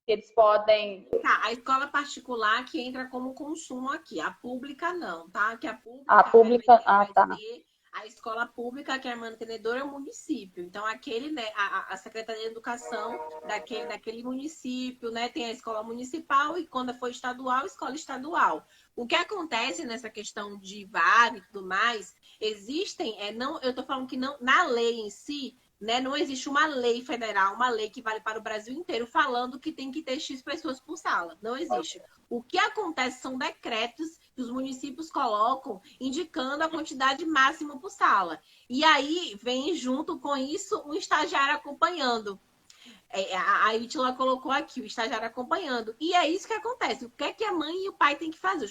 Eles podem. Tá, a escola particular que entra como consumo aqui, a pública não, tá? Que a Pública. vai Tá. ter a escola pública que é mantenedora é o município. Então, aquele, né, a Secretaria de Educação daquele município, né, tem a escola municipal e quando for estadual, a escola estadual. O que acontece nessa questão de vaga e tudo mais, existem, não, eu tô falando que não, na lei em si, né, não existe uma lei federal, uma lei que vale para o Brasil inteiro, falando que tem que ter X pessoas por sala. Não existe. O que acontece são decretos que os municípios colocam indicando a quantidade máxima por sala. E aí vem junto com isso um estagiário acompanhando. A Ítila colocou aqui, o estagiário acompanhando. E é isso que acontece. O que é que a mãe e o pai têm que fazer? Eu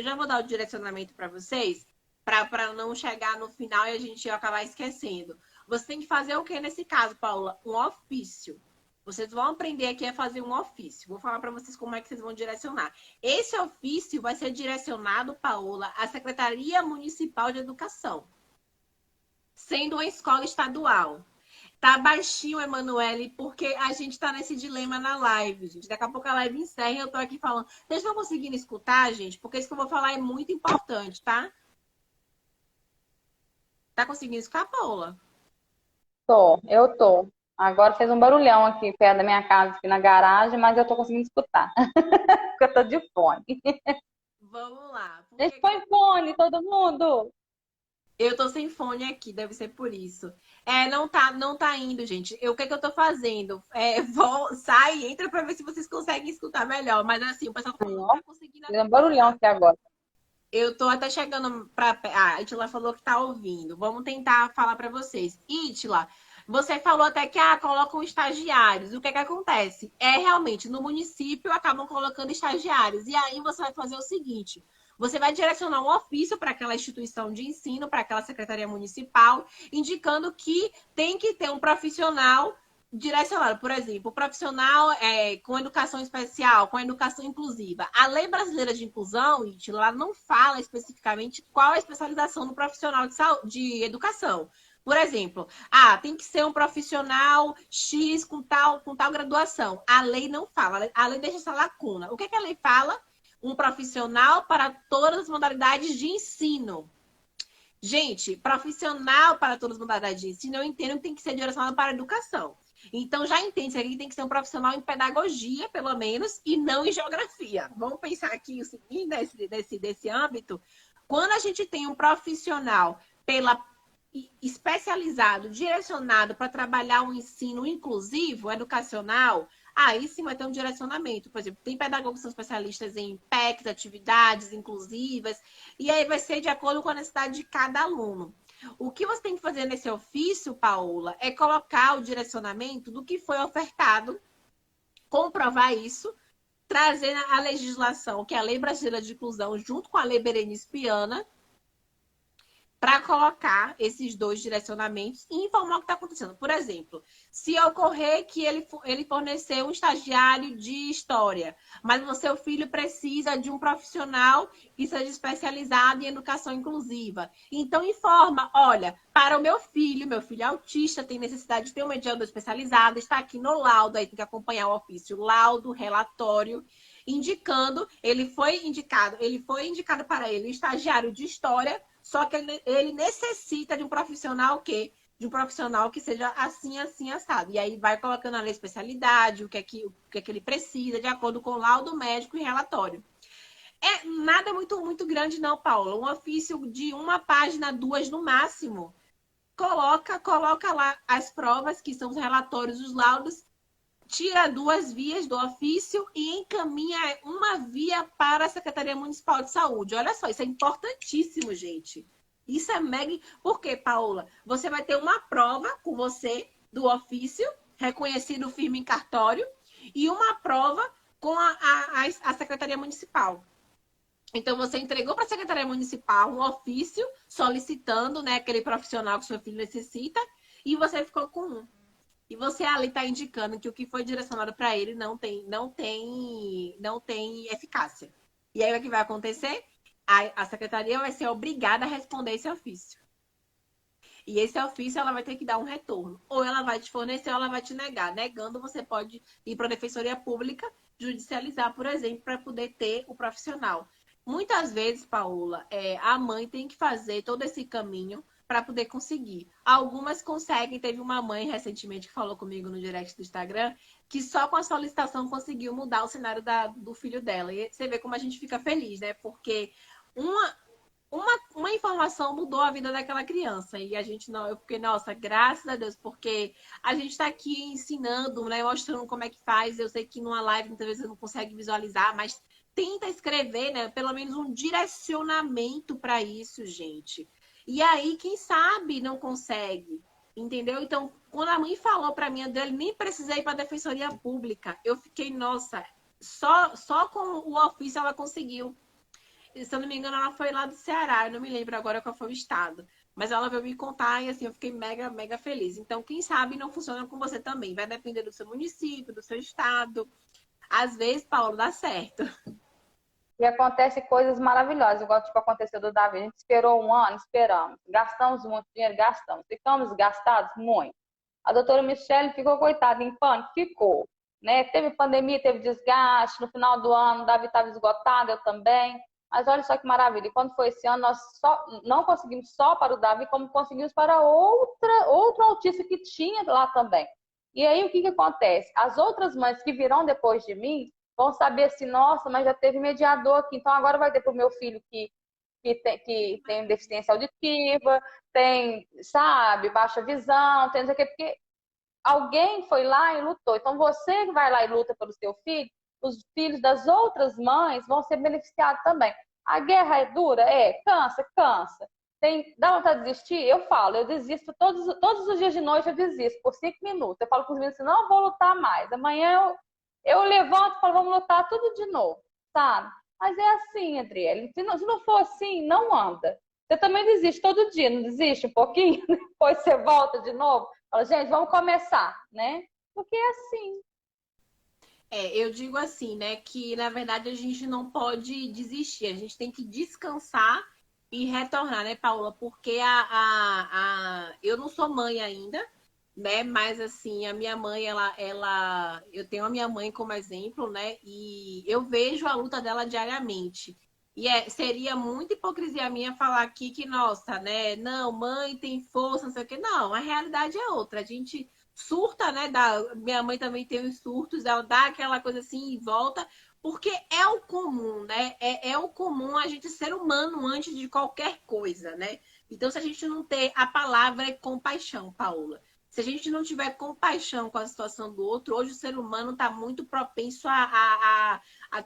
já vou dar o direcionamento para vocês, para não chegar no final e a gente acabar esquecendo. Você tem que fazer o que nesse caso, Paula? Um ofício. Vocês vão aprender aqui a fazer um ofício. Vou falar para vocês como é que vocês vão direcionar. Esse ofício vai ser direcionado, Paula, à Secretaria Municipal de Educação, sendo uma escola estadual. Tá baixinho, Emanuele, porque a gente tá nesse dilema na live, gente. Daqui a pouco a live encerra e eu tô aqui falando. Vocês estão conseguindo escutar, gente? Porque isso que eu vou falar é muito importante, tá? Tá conseguindo escutar, Paula? Eu tô. Agora fez um barulhão aqui perto da minha casa, aqui na garagem, mas eu tô conseguindo escutar. Porque eu tô de fone. Vamos lá. Gente, põe fone, todo mundo! Eu tô sem fone aqui, deve ser por isso. Não tá indo, gente. O que é que eu tô fazendo? Sai, entra pra ver se vocês conseguem escutar melhor. Mas assim, o pessoal tá falando que não tá conseguindo. Fez um barulhão aqui agora. Eu tô até chegando pra. A Itila falou que tá ouvindo. Vamos tentar falar pra vocês. Itila, você falou até que colocam estagiários. O que é que acontece? Realmente, no município acabam colocando estagiários. E aí você vai fazer o seguinte: você vai direcionar um ofício para aquela instituição de ensino, para aquela secretaria municipal, indicando que tem que ter um profissional direcionado. Por exemplo, o profissional com educação especial, com educação inclusiva. A Lei Brasileira de Inclusão, ela não fala especificamente qual é a especialização do profissional de educação. Por exemplo, tem que ser um profissional X com tal graduação. A lei não fala, a lei deixa essa lacuna. O que a lei fala? Um profissional para todas as modalidades de ensino. Gente, profissional para todas as modalidades de ensino, eu entendo que tem que ser direcionado para a educação. Então, já entende que aqui tem que ser um profissional em pedagogia, pelo menos, e não em geografia. Vamos pensar aqui o seguinte, desse âmbito. Quando a gente tem um profissional especializado, direcionado para trabalhar um ensino inclusivo, educacional, aí sim vai ter um direcionamento. Por exemplo, tem pedagogos que são especialistas em PECs, atividades inclusivas, e aí vai ser de acordo com a necessidade de cada aluno. O que você tem que fazer nesse ofício, Paola, é colocar o direcionamento do que foi ofertado, comprovar isso, trazer a legislação, que é a Lei Brasileira de Inclusão, junto com a Lei Berenice Piana, para colocar esses dois direcionamentos e informar o que está acontecendo. Por exemplo, se ocorrer que ele forneceu um estagiário de história, mas o seu filho precisa de um profissional que seja especializado em educação inclusiva. Então, informa, olha, para o meu filho é autista, tem necessidade de ter um mediador especializado, está aqui no laudo, aí tem que acompanhar o ofício, laudo, relatório, indicando, ele foi indicado para ele um estagiário de história, só que ele necessita de um profissional que seja assim, assim, assado. E aí vai colocando a especialidade, o que é que ele precisa, de acordo com o laudo médico e relatório. Nada muito, muito grande, não, Paula. Um ofício de 1 página, 2 no máximo. Coloca lá as provas, que são os relatórios, os laudos, tira 2 vias do ofício e encaminha 1 via para a Secretaria Municipal de Saúde. Olha só, isso é importantíssimo, gente. Isso é mega... Por quê, Paola? Você vai ter uma prova com você do ofício, reconhecido firme em cartório, e uma prova com a Secretaria Municipal. Então, você entregou para a Secretaria Municipal um ofício solicitando, né, aquele profissional que seu filho necessita, e você ficou com um. E você ali está indicando que o que foi direcionado para ele não tem eficácia. E aí o que vai acontecer? A secretaria vai ser obrigada a responder esse ofício. E esse ofício ela vai ter que dar um retorno. Ou ela vai te fornecer ou ela vai te negar. Negando, você pode ir para a Defensoria Pública, judicializar, por exemplo, para poder ter o profissional. Muitas vezes, Paola, a mãe tem que fazer todo esse caminho para poder conseguir. Algumas conseguem. Teve uma mãe recentemente que falou comigo no direct do Instagram que só com a solicitação conseguiu mudar o cenário do filho dela. E você vê como a gente fica feliz, né? Porque uma informação mudou a vida daquela criança. E a gente não... Eu fiquei, nossa, graças a Deus, porque a gente está aqui ensinando, né? Mostrando como é que faz. Eu sei que numa live muitas vezes você não consegue visualizar, mas tenta escrever, né? Pelo menos um direcionamento para isso, gente. E aí, quem sabe, não consegue, entendeu? Então, Quando a mãe falou para mim, André, nem precisei ir para a Defensoria Pública. Eu fiquei, nossa, só com o ofício ela conseguiu. Se eu não me engano, ela foi lá do Ceará, eu não me lembro agora qual foi o estado. Mas ela veio me contar e assim, eu fiquei mega, mega feliz. Então, quem sabe não funciona com você também. Vai depender do seu município, do seu estado. Às vezes, Paulo, dá certo. E acontece coisas maravilhosas, igual tipo aconteceu do Davi. A gente esperou um ano, esperamos. Gastamos muito dinheiro, gastamos. Ficamos gastados muito. A doutora Michele ficou coitada em pânico, ficou. Né? Teve pandemia, teve desgaste. No final do ano, o Davi estava esgotado, eu também. Mas olha só que maravilha. E quando foi esse ano, nós não conseguimos só para o Davi, como conseguimos para outro autista que tinha lá também. E aí o que acontece? As outras mães que virão depois de mim vão saber assim, nossa, mas já teve mediador aqui, então agora vai ter para o meu filho que tem deficiência auditiva, tem, sabe, baixa visão, tem não sei o quê, porque alguém foi lá e lutou. Então você que vai lá e luta pelo seu filho, os filhos das outras mães vão ser beneficiados também. A guerra é dura? É, cansa, cansa. Dá vontade de desistir? Eu falo, eu desisto todos os dias de noite, eu desisto por 5 minutos. Eu falo com os meninos assim, não vou lutar mais. Amanhã eu levanto e falo, vamos lutar tudo de novo, sabe? Mas é assim, Adriele. Se não for assim, não anda. Você também desiste todo dia, não desiste um pouquinho? Depois você volta de novo. Fala, gente, vamos começar, né? Porque é assim. Eu digo assim, né, que na verdade a gente não pode desistir, a gente tem que descansar e retornar, né, Paula? Porque eu não sou mãe ainda, né? Mas assim, a minha mãe, eu tenho a minha mãe como exemplo, né? E eu vejo a luta dela diariamente. E seria muita hipocrisia minha falar aqui que, nossa, né? Não, mãe tem força, não sei o quê. Não, a realidade é outra. A gente surta, né? Minha mãe também tem os surtos, ela dá aquela coisa assim e volta, porque é o comum, né? É o comum a gente ser humano antes de qualquer coisa, né? Então, se a gente não ter a palavra compaixão, Paula, se a gente não tiver compaixão com a situação do outro, hoje o ser humano está muito propenso a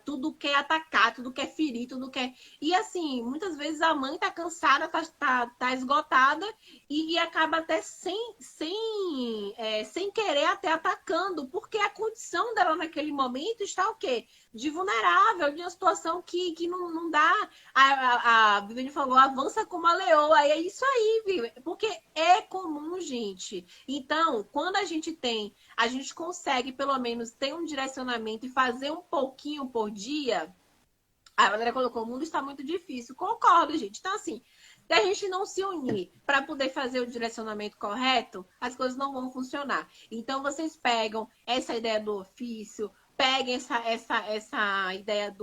tudo que é atacar, tudo que é ferir, tudo que é. E assim, muitas vezes a mãe está cansada, tá esgotada e acaba até sem querer até atacando, porque a condição dela naquele momento está o quê? De vulnerável, de uma situação que não dá. A Viviane falou, avança como a leoa. E é isso aí, viu? Porque é comum, gente. Então, quando a gente consegue pelo menos ter um direcionamento e fazer um pouquinho por dia. A Valéria colocou, o mundo está muito difícil. Concordo, gente. Então, assim, se a gente não se unir para poder fazer o direcionamento correto, as coisas não vão funcionar. Então, vocês pegam essa ideia do ofício, peguem essa ideia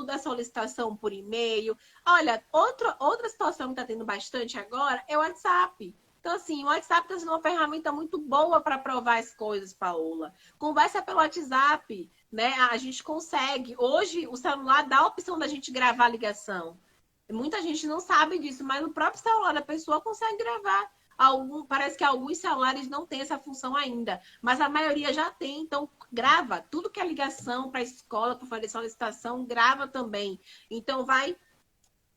da solicitação por e-mail. Olha, outra situação que está tendo bastante agora é o WhatsApp. Então, assim, o WhatsApp está sendo uma ferramenta muito boa para provar as coisas, Paola. Conversa pelo WhatsApp, né? A gente consegue. Hoje, o celular dá a opção da gente gravar a ligação. Muita gente não sabe disso, mas no próprio celular da pessoa consegue gravar. Parece que alguns celulares não têm essa função ainda, mas a maioria já tem. Então, grava tudo que é ligação para a escola, para fazer solicitação, grava também. Então, vai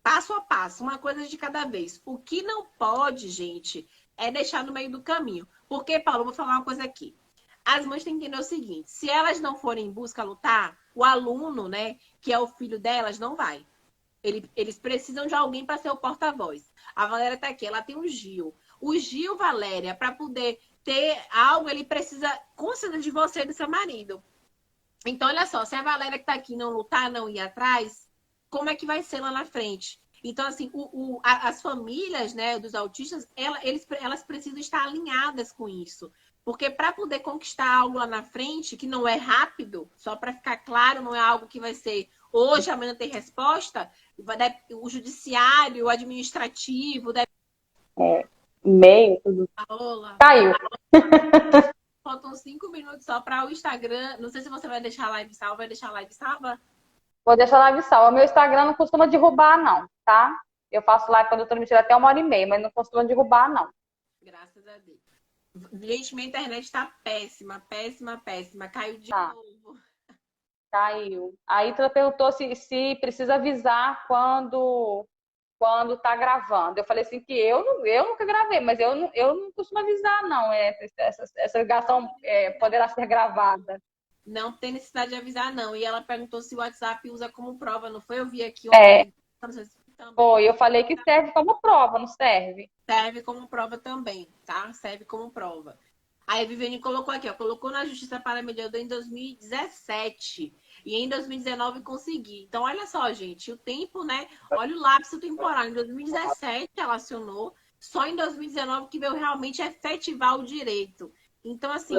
passo a passo, uma coisa de cada vez. O que não pode, gente, é deixar no meio do caminho. Porque, Paulo, vou falar uma coisa aqui. As mães têm que entender o seguinte: se elas não forem em busca lutar, o aluno, né, que é o filho delas, não vai. Eles precisam de alguém para ser o porta-voz. A Valéria está aqui, ela tem o Gil. O Gil, Valéria, para poder ter algo, ele precisa considerar de você e do seu marido. Então, olha só, se a Valéria que está aqui não lutar, não ir atrás, como é que vai ser lá na frente? Então, assim, as famílias, né, dos autistas, elas precisam estar alinhadas com isso. Porque para poder conquistar algo lá na frente, que não é rápido, só para ficar claro, não é algo que vai ser hoje, amanhã tem resposta, o judiciário, o administrativo, E-mail, tudo. Paola, Caiu. faltam 5 minutos só para o Instagram. Não sei se você vai deixar a live salva. Vai deixar a live salva? Vou deixar a live salva. O meu Instagram não costuma derrubar, não, tá? Eu faço live quando eu tô me tirando até 1h30, mas não costuma derrubar, não. Graças a Deus. Gente, minha internet tá péssima, péssima, péssima. Caiu de Tá, novo. caiu. Aí tu perguntou se precisa avisar quando quando tá gravando. Eu falei assim que eu nunca gravei, mas eu não costumo avisar, não. Essa ligação poderá ser gravada. Não tem necessidade de avisar, não. E ela perguntou se o WhatsApp usa como prova, não foi? Eu vi aqui É, ontem. Não sei se também. foi, eu falei que serve como prova, não serve? Serve como prova também, tá? Serve como prova. Aí a Viviane colocou aqui, ó, colocou na Justiça para Mediador em 2017 e em 2019 consegui. Então, olha só, gente, o tempo, né? Olha o lapso temporal. Em 2017 ela acionou, só em 2019 que veio realmente efetivar o direito. Então, assim,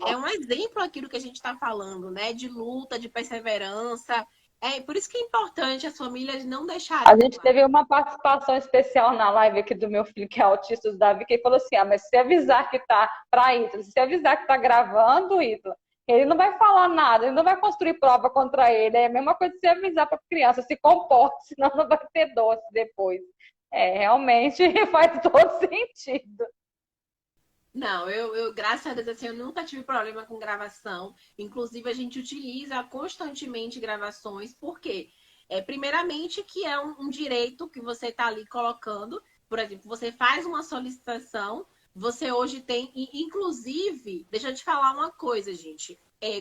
é um exemplo aquilo que a gente está falando, né? De luta, de perseverança. É por isso que é importante as famílias não A deixarem de gente lado. teve uma participação especial na live aqui do meu filho, que é autista, do Davi, que ele falou assim: ah, mas se avisar que tá para Ítalo, se avisar que tá gravando, Ítalo, ele não vai falar nada, ele não vai construir prova contra ele. É a mesma coisa de se avisar para a criança, se comporte, senão não vai ter doce depois. Realmente faz todo sentido. Não, graças a Deus, assim, eu nunca tive problema com gravação. Inclusive, a gente utiliza constantemente gravações, porque, primeiramente, que é um direito que você está ali colocando. Por exemplo, você faz uma solicitação, você hoje tem, inclusive, deixa eu te falar uma coisa, gente.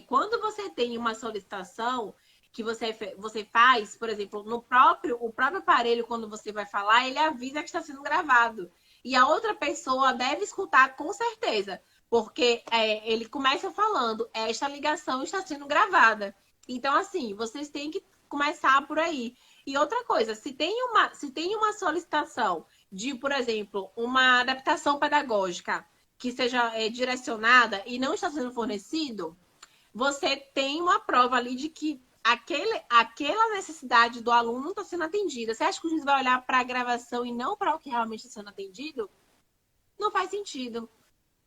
Quando você tem uma solicitação que você faz, por exemplo, o próprio aparelho, quando você vai falar, ele avisa que está sendo gravado. E a outra pessoa deve escutar com certeza, porque ele começa falando, esta ligação está sendo gravada. Então, assim, vocês têm que começar por aí. E outra coisa, se tem uma solicitação de, por exemplo, uma adaptação pedagógica que seja direcionada e não está sendo fornecido, você tem uma prova ali de que aquela necessidade do aluno está sendo atendida. Você acha que o juiz vai olhar para a gravação e não para o que realmente está sendo atendido? Não faz sentido.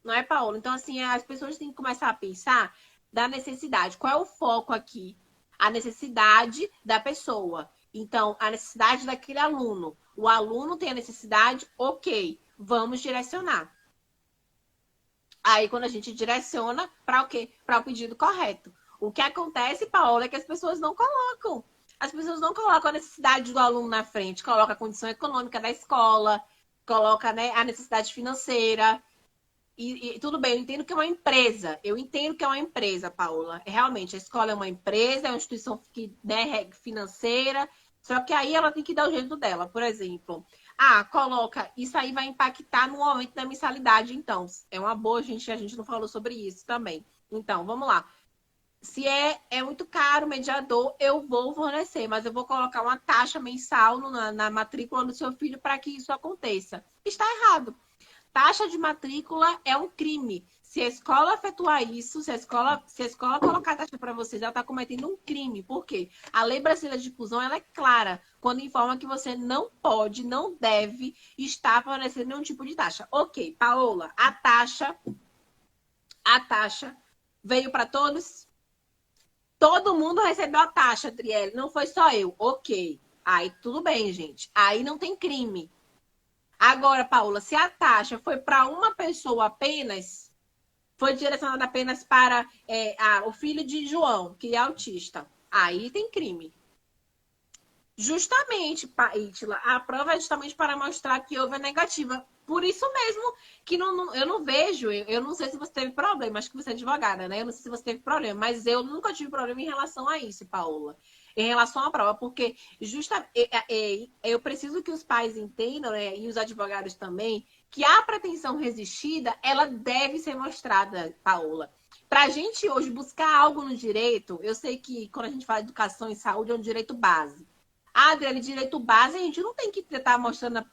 Não é, Paulo? Então, assim, as pessoas têm que começar a pensar da necessidade. Qual é o foco aqui? A necessidade da pessoa. Então, a necessidade daquele aluno. O aluno tem a necessidade, ok, vamos direcionar. Aí, quando a gente direciona, para o quê? Para o pedido correto. O que acontece, Paola, é que as pessoas não colocam. As pessoas não colocam a necessidade do aluno na frente, coloca a condição econômica da escola, coloca, né, a necessidade financeira. E tudo bem, eu entendo que é uma empresa. Eu entendo que é uma empresa, Paola. Realmente, a escola é uma empresa, é uma instituição que, né, financeira. Só que aí ela tem que dar o jeito dela. Por exemplo, coloca, isso aí vai impactar no aumento da mensalidade, então. É uma boa, a gente não falou sobre isso também. Então, vamos lá. Se é muito caro o mediador, eu vou fornecer, mas eu vou colocar uma taxa mensal na matrícula do seu filho para que isso aconteça. Está errado. Taxa de matrícula é um crime. Se a escola efetuar isso, se a escola colocar taxa para vocês, ela está cometendo um crime. Por quê? A lei brasileira de inclusão ela é clara quando informa que você não pode, não deve estar fornecendo nenhum tipo de taxa. Ok, Paola, a taxa veio para todos. Todo mundo recebeu a taxa, Adriele. Não foi só eu. Ok. Aí tudo bem, gente. Aí não tem crime. Agora, Paula, se a taxa foi para uma pessoa apenas, foi direcionada apenas para o filho de João, que é autista, aí tem crime. Justamente, Ítila, a prova é justamente para mostrar que houve a negativa. Por isso mesmo que eu não vejo, eu não sei se você teve problema, acho que você é advogada, né? Eu não sei se você teve problema, mas eu nunca tive problema em relação a isso, Paola. Em relação à prova, porque eu preciso que os pais entendam, né, e os advogados também, que a pretensão resistida, ela deve ser mostrada, Paola. Para a gente hoje buscar algo no direito, eu sei que quando a gente fala de educação e saúde é um direito base. Adriane, direito base, a gente não tem que estar mostrando,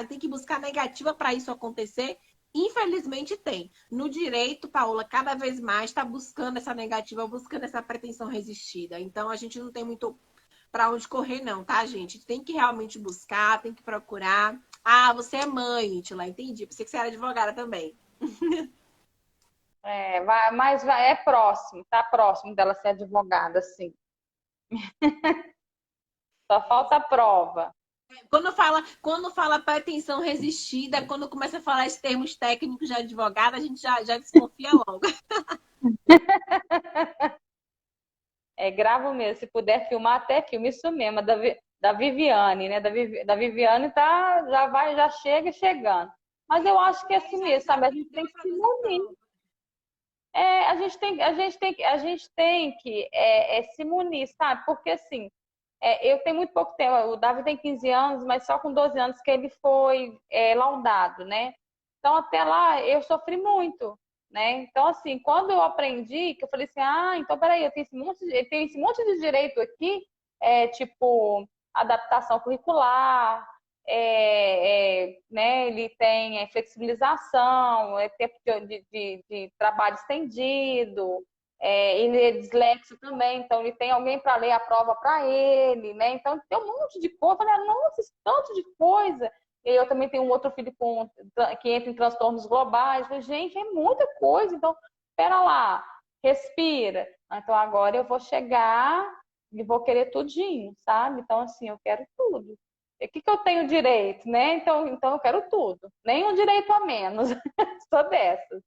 tem que buscar negativa para isso acontecer. Infelizmente tem. No direito, Paola, cada vez mais está buscando essa negativa, buscando essa pretensão resistida. Então, a gente não tem muito para onde correr, não, tá, gente? Tem que realmente buscar, tem que procurar. Você é mãe, Tila, entendi. Pensei que você era advogada também. Mas é próximo, tá próximo dela ser advogada, sim. Só falta a prova. Quando fala pretensão resistida, quando começa a falar esses termos técnicos de advogada, a gente já desconfia logo. Gravo mesmo, se puder filmar, até filme, isso mesmo. da Viviane, né? Da Viviane tá, já chega chegando. Mas eu acho que é assim mesmo, sabe? A gente tem que se munir. A gente tem que se munir, sabe? Porque assim, eu tenho muito pouco tempo, o Davi tem 15 anos, mas só com 12 anos que ele foi laudado, né? Então até lá eu sofri muito, né? Então assim, quando eu aprendi, que eu falei assim, então peraí, eu tenho esse monte de direito aqui, tipo adaptação curricular, né, ele tem flexibilização, tempo de trabalho estendido, ele é dislexo também, então ele tem alguém para ler a prova para ele, né? Então tem um monte de coisa. Eu falei, nossa, esse tanto de coisa. E eu também tenho um outro filho que entra em transtornos globais. Eu falei, gente, é muita coisa. Então, espera lá, respira. Então agora eu vou chegar e vou querer tudinho, sabe? Então, assim, eu quero tudo. O que eu tenho direito, né? Então eu quero tudo. Nenhum direito a menos. Sou dessas.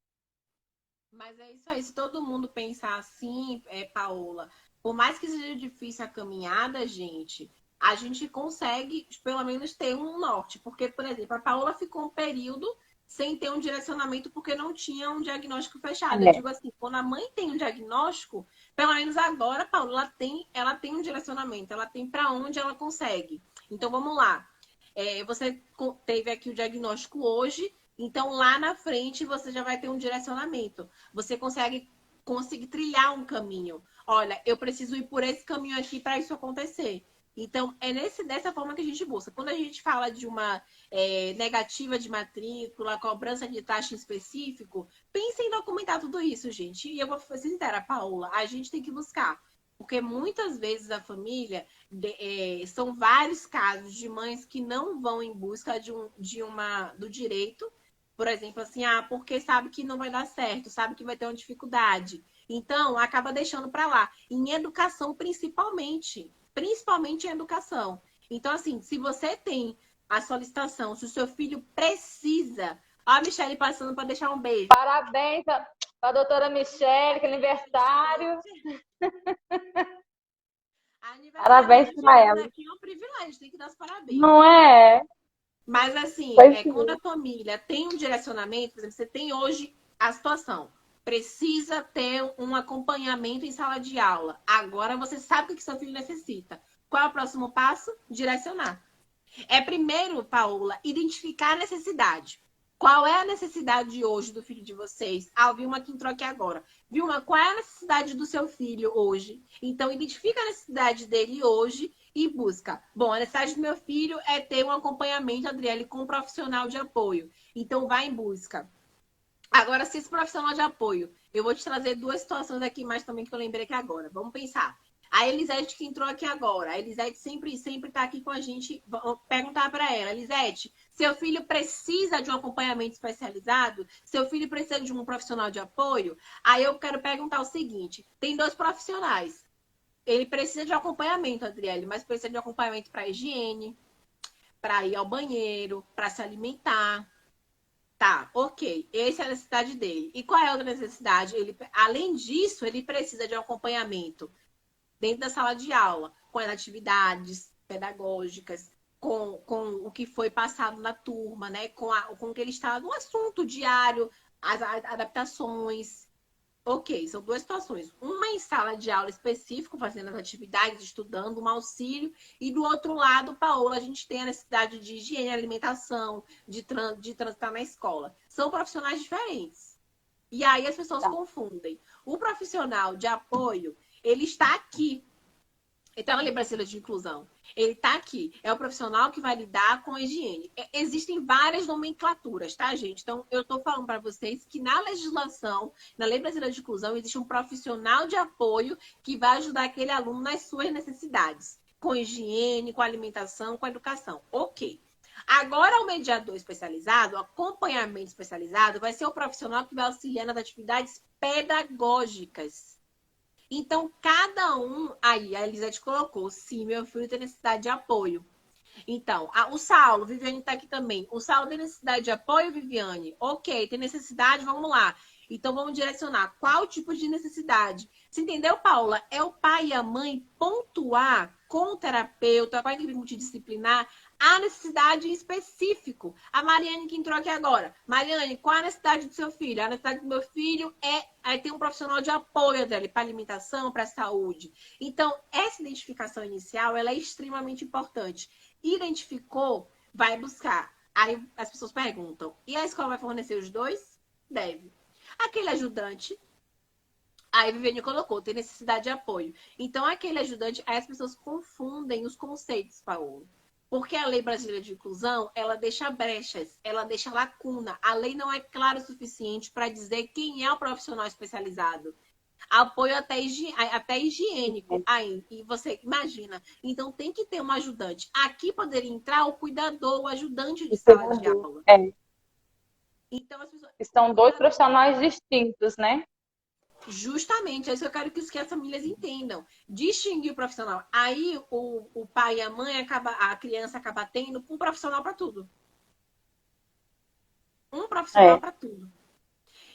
Mas é isso aí, se todo mundo pensar assim, Paola, por mais que seja difícil a caminhada, gente, a gente consegue pelo menos ter um norte. Porque, por exemplo, a Paola ficou um período sem ter um direcionamento porque não tinha um diagnóstico fechado. Eu digo assim, quando a mãe tem um diagnóstico, pelo menos agora, Paola, ela tem um direcionamento, ela tem para onde ela consegue. Então, vamos lá. Você teve aqui o diagnóstico hoje, então lá na frente você já vai ter um direcionamento. Você conseguir trilhar um caminho. Olha, eu preciso ir por esse caminho aqui para isso acontecer. Então, é dessa forma que a gente busca. Quando a gente fala de uma negativa de matrícula, cobrança de taxa em específico, pense em documentar tudo isso, gente. E eu vou ser sincera, Paula, a gente tem que buscar. Porque muitas vezes a família são vários casos de mães que não vão em busca do direito, por exemplo, assim, porque sabe que não vai dar certo, sabe que vai ter uma dificuldade. Então, acaba deixando para lá. Em educação, principalmente em educação. Então, assim, se você tem a solicitação, se o seu filho precisa. Ó, a Michelle passando para deixar um beijo. Parabéns para a doutora Michelle, que é aniversário. Parabéns para ela. Aqui é um privilégio, tem que dar os parabéns. Não é? Mas assim, quando a família tem um direcionamento, por exemplo, você tem hoje a situação, precisa ter um acompanhamento em sala de aula. Agora você sabe o que seu filho necessita. Qual é o próximo passo? Direcionar. Primeiro, Paola, identificar a necessidade. Qual é a necessidade hoje do filho de vocês? Vilma que entrou aqui agora. Vilma, qual é a necessidade do seu filho hoje? Então, identifica a necessidade dele hoje e busca. Bom, a necessidade do meu filho é ter um acompanhamento, Adriele, com um profissional de apoio. Então, vai em busca. Agora, se esse profissional de apoio, eu vou te trazer duas situações aqui mais também que eu lembrei aqui agora. Vamos pensar. A Elisete que entrou aqui agora. A Elisete sempre está aqui com a gente. Vou perguntar para ela. Elisete, seu filho precisa de um acompanhamento especializado? Seu filho precisa de um profissional de apoio? Aí eu quero perguntar o seguinte. Tem dois profissionais. Ele precisa de acompanhamento, Adriele, mas precisa de acompanhamento para higiene, para ir ao banheiro, para se alimentar. Tá, ok. Essa é a necessidade dele. E qual é a outra necessidade? Além disso, ele precisa de um acompanhamento dentro da sala de aula, com as atividades pedagógicas, com o que foi passado na turma, né? Com o que ele está no assunto diário, as adaptações. Ok, são duas situações. Uma em sala de aula específico, fazendo as atividades, estudando, um auxílio. E do outro lado, Paola, a gente tem a necessidade de higiene, alimentação, de transitar na escola. São profissionais diferentes. E aí as pessoas confundem. O profissional de apoio, ele está aqui. Então, a Lei Brasileira de Inclusão, ele está aqui. É o profissional que vai lidar com a higiene. Existem várias nomenclaturas, tá, gente? Então, eu estou falando para vocês que na legislação, na Lei Brasileira de Inclusão, existe um profissional de apoio que vai ajudar aquele aluno nas suas necessidades. Com higiene, com alimentação, com educação. Ok. Agora, o mediador especializado, o acompanhamento especializado, vai ser o profissional que vai auxiliar nas atividades pedagógicas. Então, cada um... Aí, a Elisete colocou, sim, meu filho tem necessidade de apoio. Então, o Saulo, Viviane está aqui também. O Saulo tem necessidade de apoio, Viviane? Ok, tem necessidade, vamos lá. Então, vamos direcionar qual tipo de necessidade. Você entendeu, Paula? É o pai e a mãe pontuar com o terapeuta, com a equipe multidisciplinar, a necessidade em específico. A Mariane que entrou aqui agora. Mariane, qual a necessidade do seu filho? A necessidade do meu filho é ter um profissional de apoio dele para alimentação, para saúde. Então, essa identificação inicial, ela é extremamente importante. Identificou, vai buscar. Aí as pessoas perguntam, e a escola vai fornecer os dois? Deve. Aquele ajudante, aí a Viviane colocou, tem necessidade de apoio. Então, aquele ajudante, aí as pessoas confundem os conceitos, Paulo. Porque a lei brasileira de inclusão, ela deixa brechas, ela deixa lacuna. A lei não é clara o suficiente para dizer quem é o profissional especializado. Apoio até higiênico. Aí, e você imagina. Então, tem que ter um ajudante. Aqui poderia entrar o cuidador, o ajudante de sala de aula. Então, as pessoas... São dois profissionais distintos, né? Justamente, é isso que eu quero que as famílias entendam. Distinguir o profissional. Aí o pai e a mãe a criança acaba tendo um profissional para tudo. Um profissional para tudo.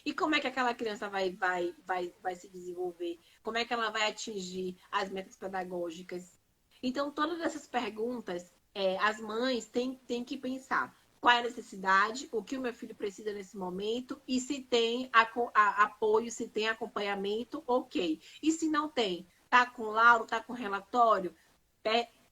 E como é que aquela criança vai se desenvolver? Como é que ela vai atingir as metas pedagógicas? Então, todas essas perguntas, as mães têm que pensar qual é a necessidade, o que o meu filho precisa nesse momento e se tem apoio, se tem acompanhamento, ok. E se não tem, tá com laudo, tá com relatório,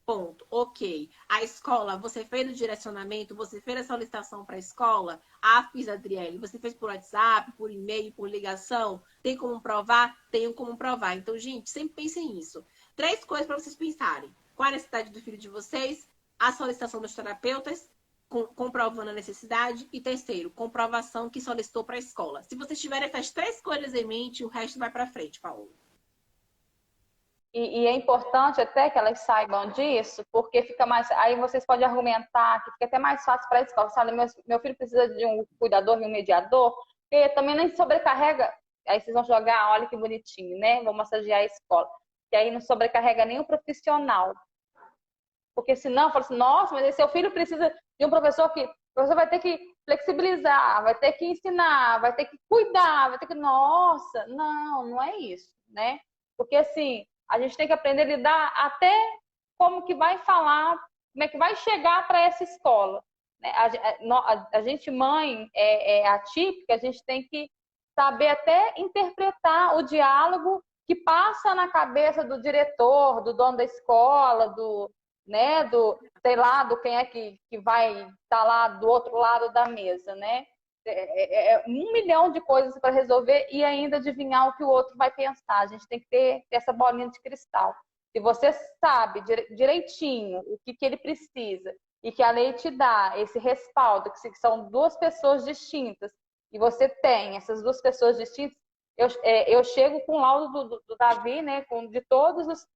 ponto, ok. A escola, você fez o direcionamento, você fez a solicitação para a escola? Fiz, Adriele. Você fez por WhatsApp, por e-mail, por ligação? Tem como provar? Tenho como provar. Então, gente, sempre pensem nisso. 3 coisas para vocês pensarem. Qual a necessidade do filho de vocês? A solicitação dos terapeutas, comprovando a necessidade. E terceiro, comprovação que solicitou para a escola. Se vocês tiverem essas 3 coisas em mente, o resto vai para frente, Paulo. E é importante até que elas saibam disso, porque fica mais. Aí vocês podem argumentar que fica até mais fácil para a escola. Sabe, meu filho precisa de um cuidador e um mediador, porque também nem sobrecarrega. Aí vocês vão jogar, olha que bonitinho, né? Vão massagear a escola. Que aí não sobrecarrega nem o profissional. Porque senão, fala assim, nossa, mas seu filho precisa de um professor que. O professor vai ter que flexibilizar, vai ter que ensinar, vai ter que cuidar, vai ter que. Nossa, não é isso, né? Porque assim. A gente tem que aprender a lidar até como que vai falar, como é que vai chegar para essa escola. A gente, mãe, atípica, a gente tem que saber até interpretar o diálogo que passa na cabeça do diretor, do dono da escola, sei lá, do quem é que vai estar lá do outro lado da mesa, né? 1 milhão de coisas para resolver e ainda adivinhar o que o outro vai pensar. A gente tem que ter essa bolinha de cristal. Se você sabe direitinho o que ele precisa e que a lei te dá esse respaldo, que são 2 pessoas distintas, e você tem essas 2 pessoas distintas, eu chego com o laudo do Davi, né, de todos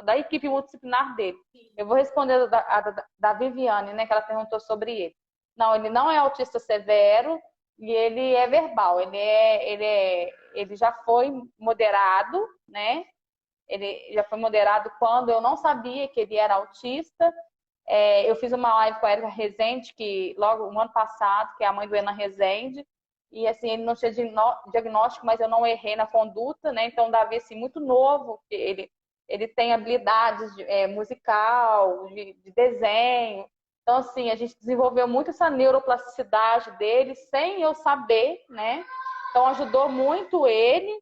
da equipe multidisciplinar dele. Eu vou responder da Viviane, né, que ela perguntou sobre ele. Não, ele não é autista severo e ele é verbal. Ele já foi moderado, né? Ele já foi moderado quando eu não sabia que ele era autista. Eu fiz uma live com a Erika Rezende, que logo no ano passado, que é a mãe do Enan Rezende, e assim, ele não tinha diagnóstico, mas eu não errei na conduta, né? Então, Davi, assim, muito novo, ele tem habilidades musical, de desenho. Então, assim, a gente desenvolveu muito essa neuroplasticidade dele sem eu saber, né? Então, ajudou muito ele.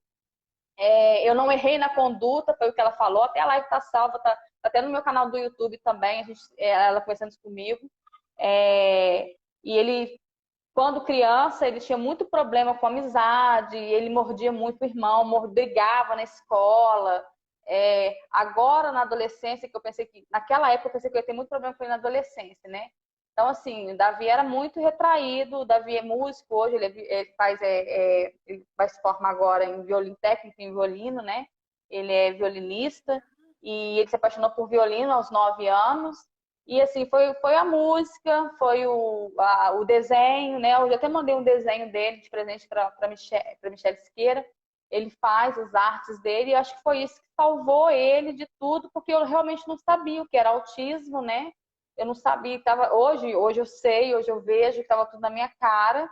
Eu não errei na conduta, foi o que ela falou. Até a live tá salva, tá até no meu canal do YouTube também, ela conversando isso comigo. E ele, quando criança, ele tinha muito problema com amizade, ele mordia muito o irmão, brigava na escola. Agora, na adolescência, que eu pensei que... Naquela época, eu pensei que eu ia ter muito problema com ele na adolescência, né? Então, assim, o Davi era muito retraído, o Davi é músico hoje, ele vai se formar agora em violino técnico, em violino, né? Ele é violinista e ele se apaixonou por violino aos 9 anos. E, assim, foi a música, foi o desenho, né? Eu já até mandei um desenho dele de presente para Michelle Siqueira. Ele faz as artes dele e acho que foi isso que salvou ele de tudo, porque eu realmente não sabia o que era autismo, né? Eu não sabia, hoje eu sei, hoje eu vejo que estava tudo na minha cara.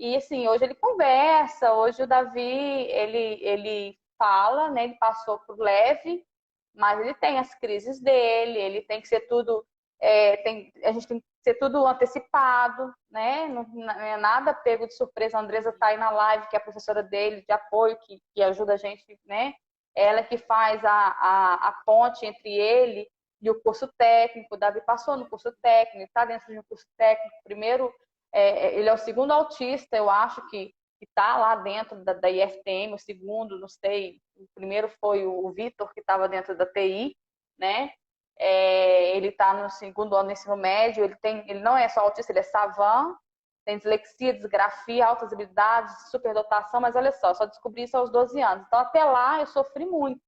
E assim, hoje ele conversa, hoje o Davi, ele fala, né? Ele passou por leve, mas ele tem as crises dele, ele tem que ser tudo, a gente tem que ser tudo antecipado, né? Não é nada pego de surpresa. A Andresa está aí na live, que é a professora dele, de apoio, que ajuda a gente, né? Ela que faz a ponte entre ele e o curso técnico. O Davi passou no curso técnico, está dentro de um curso técnico. Primeiro, ele é o segundo autista, eu acho que está lá dentro da IFTM, o segundo, não sei, o primeiro foi o Vitor, que estava dentro da TI, né? Ele está no segundo ano do ensino médio, ele não é só autista, ele é savan, tem dislexia, disgrafia, altas habilidades, superdotação, mas olha só descobri isso aos 12 anos. Então, até lá, eu sofri muito.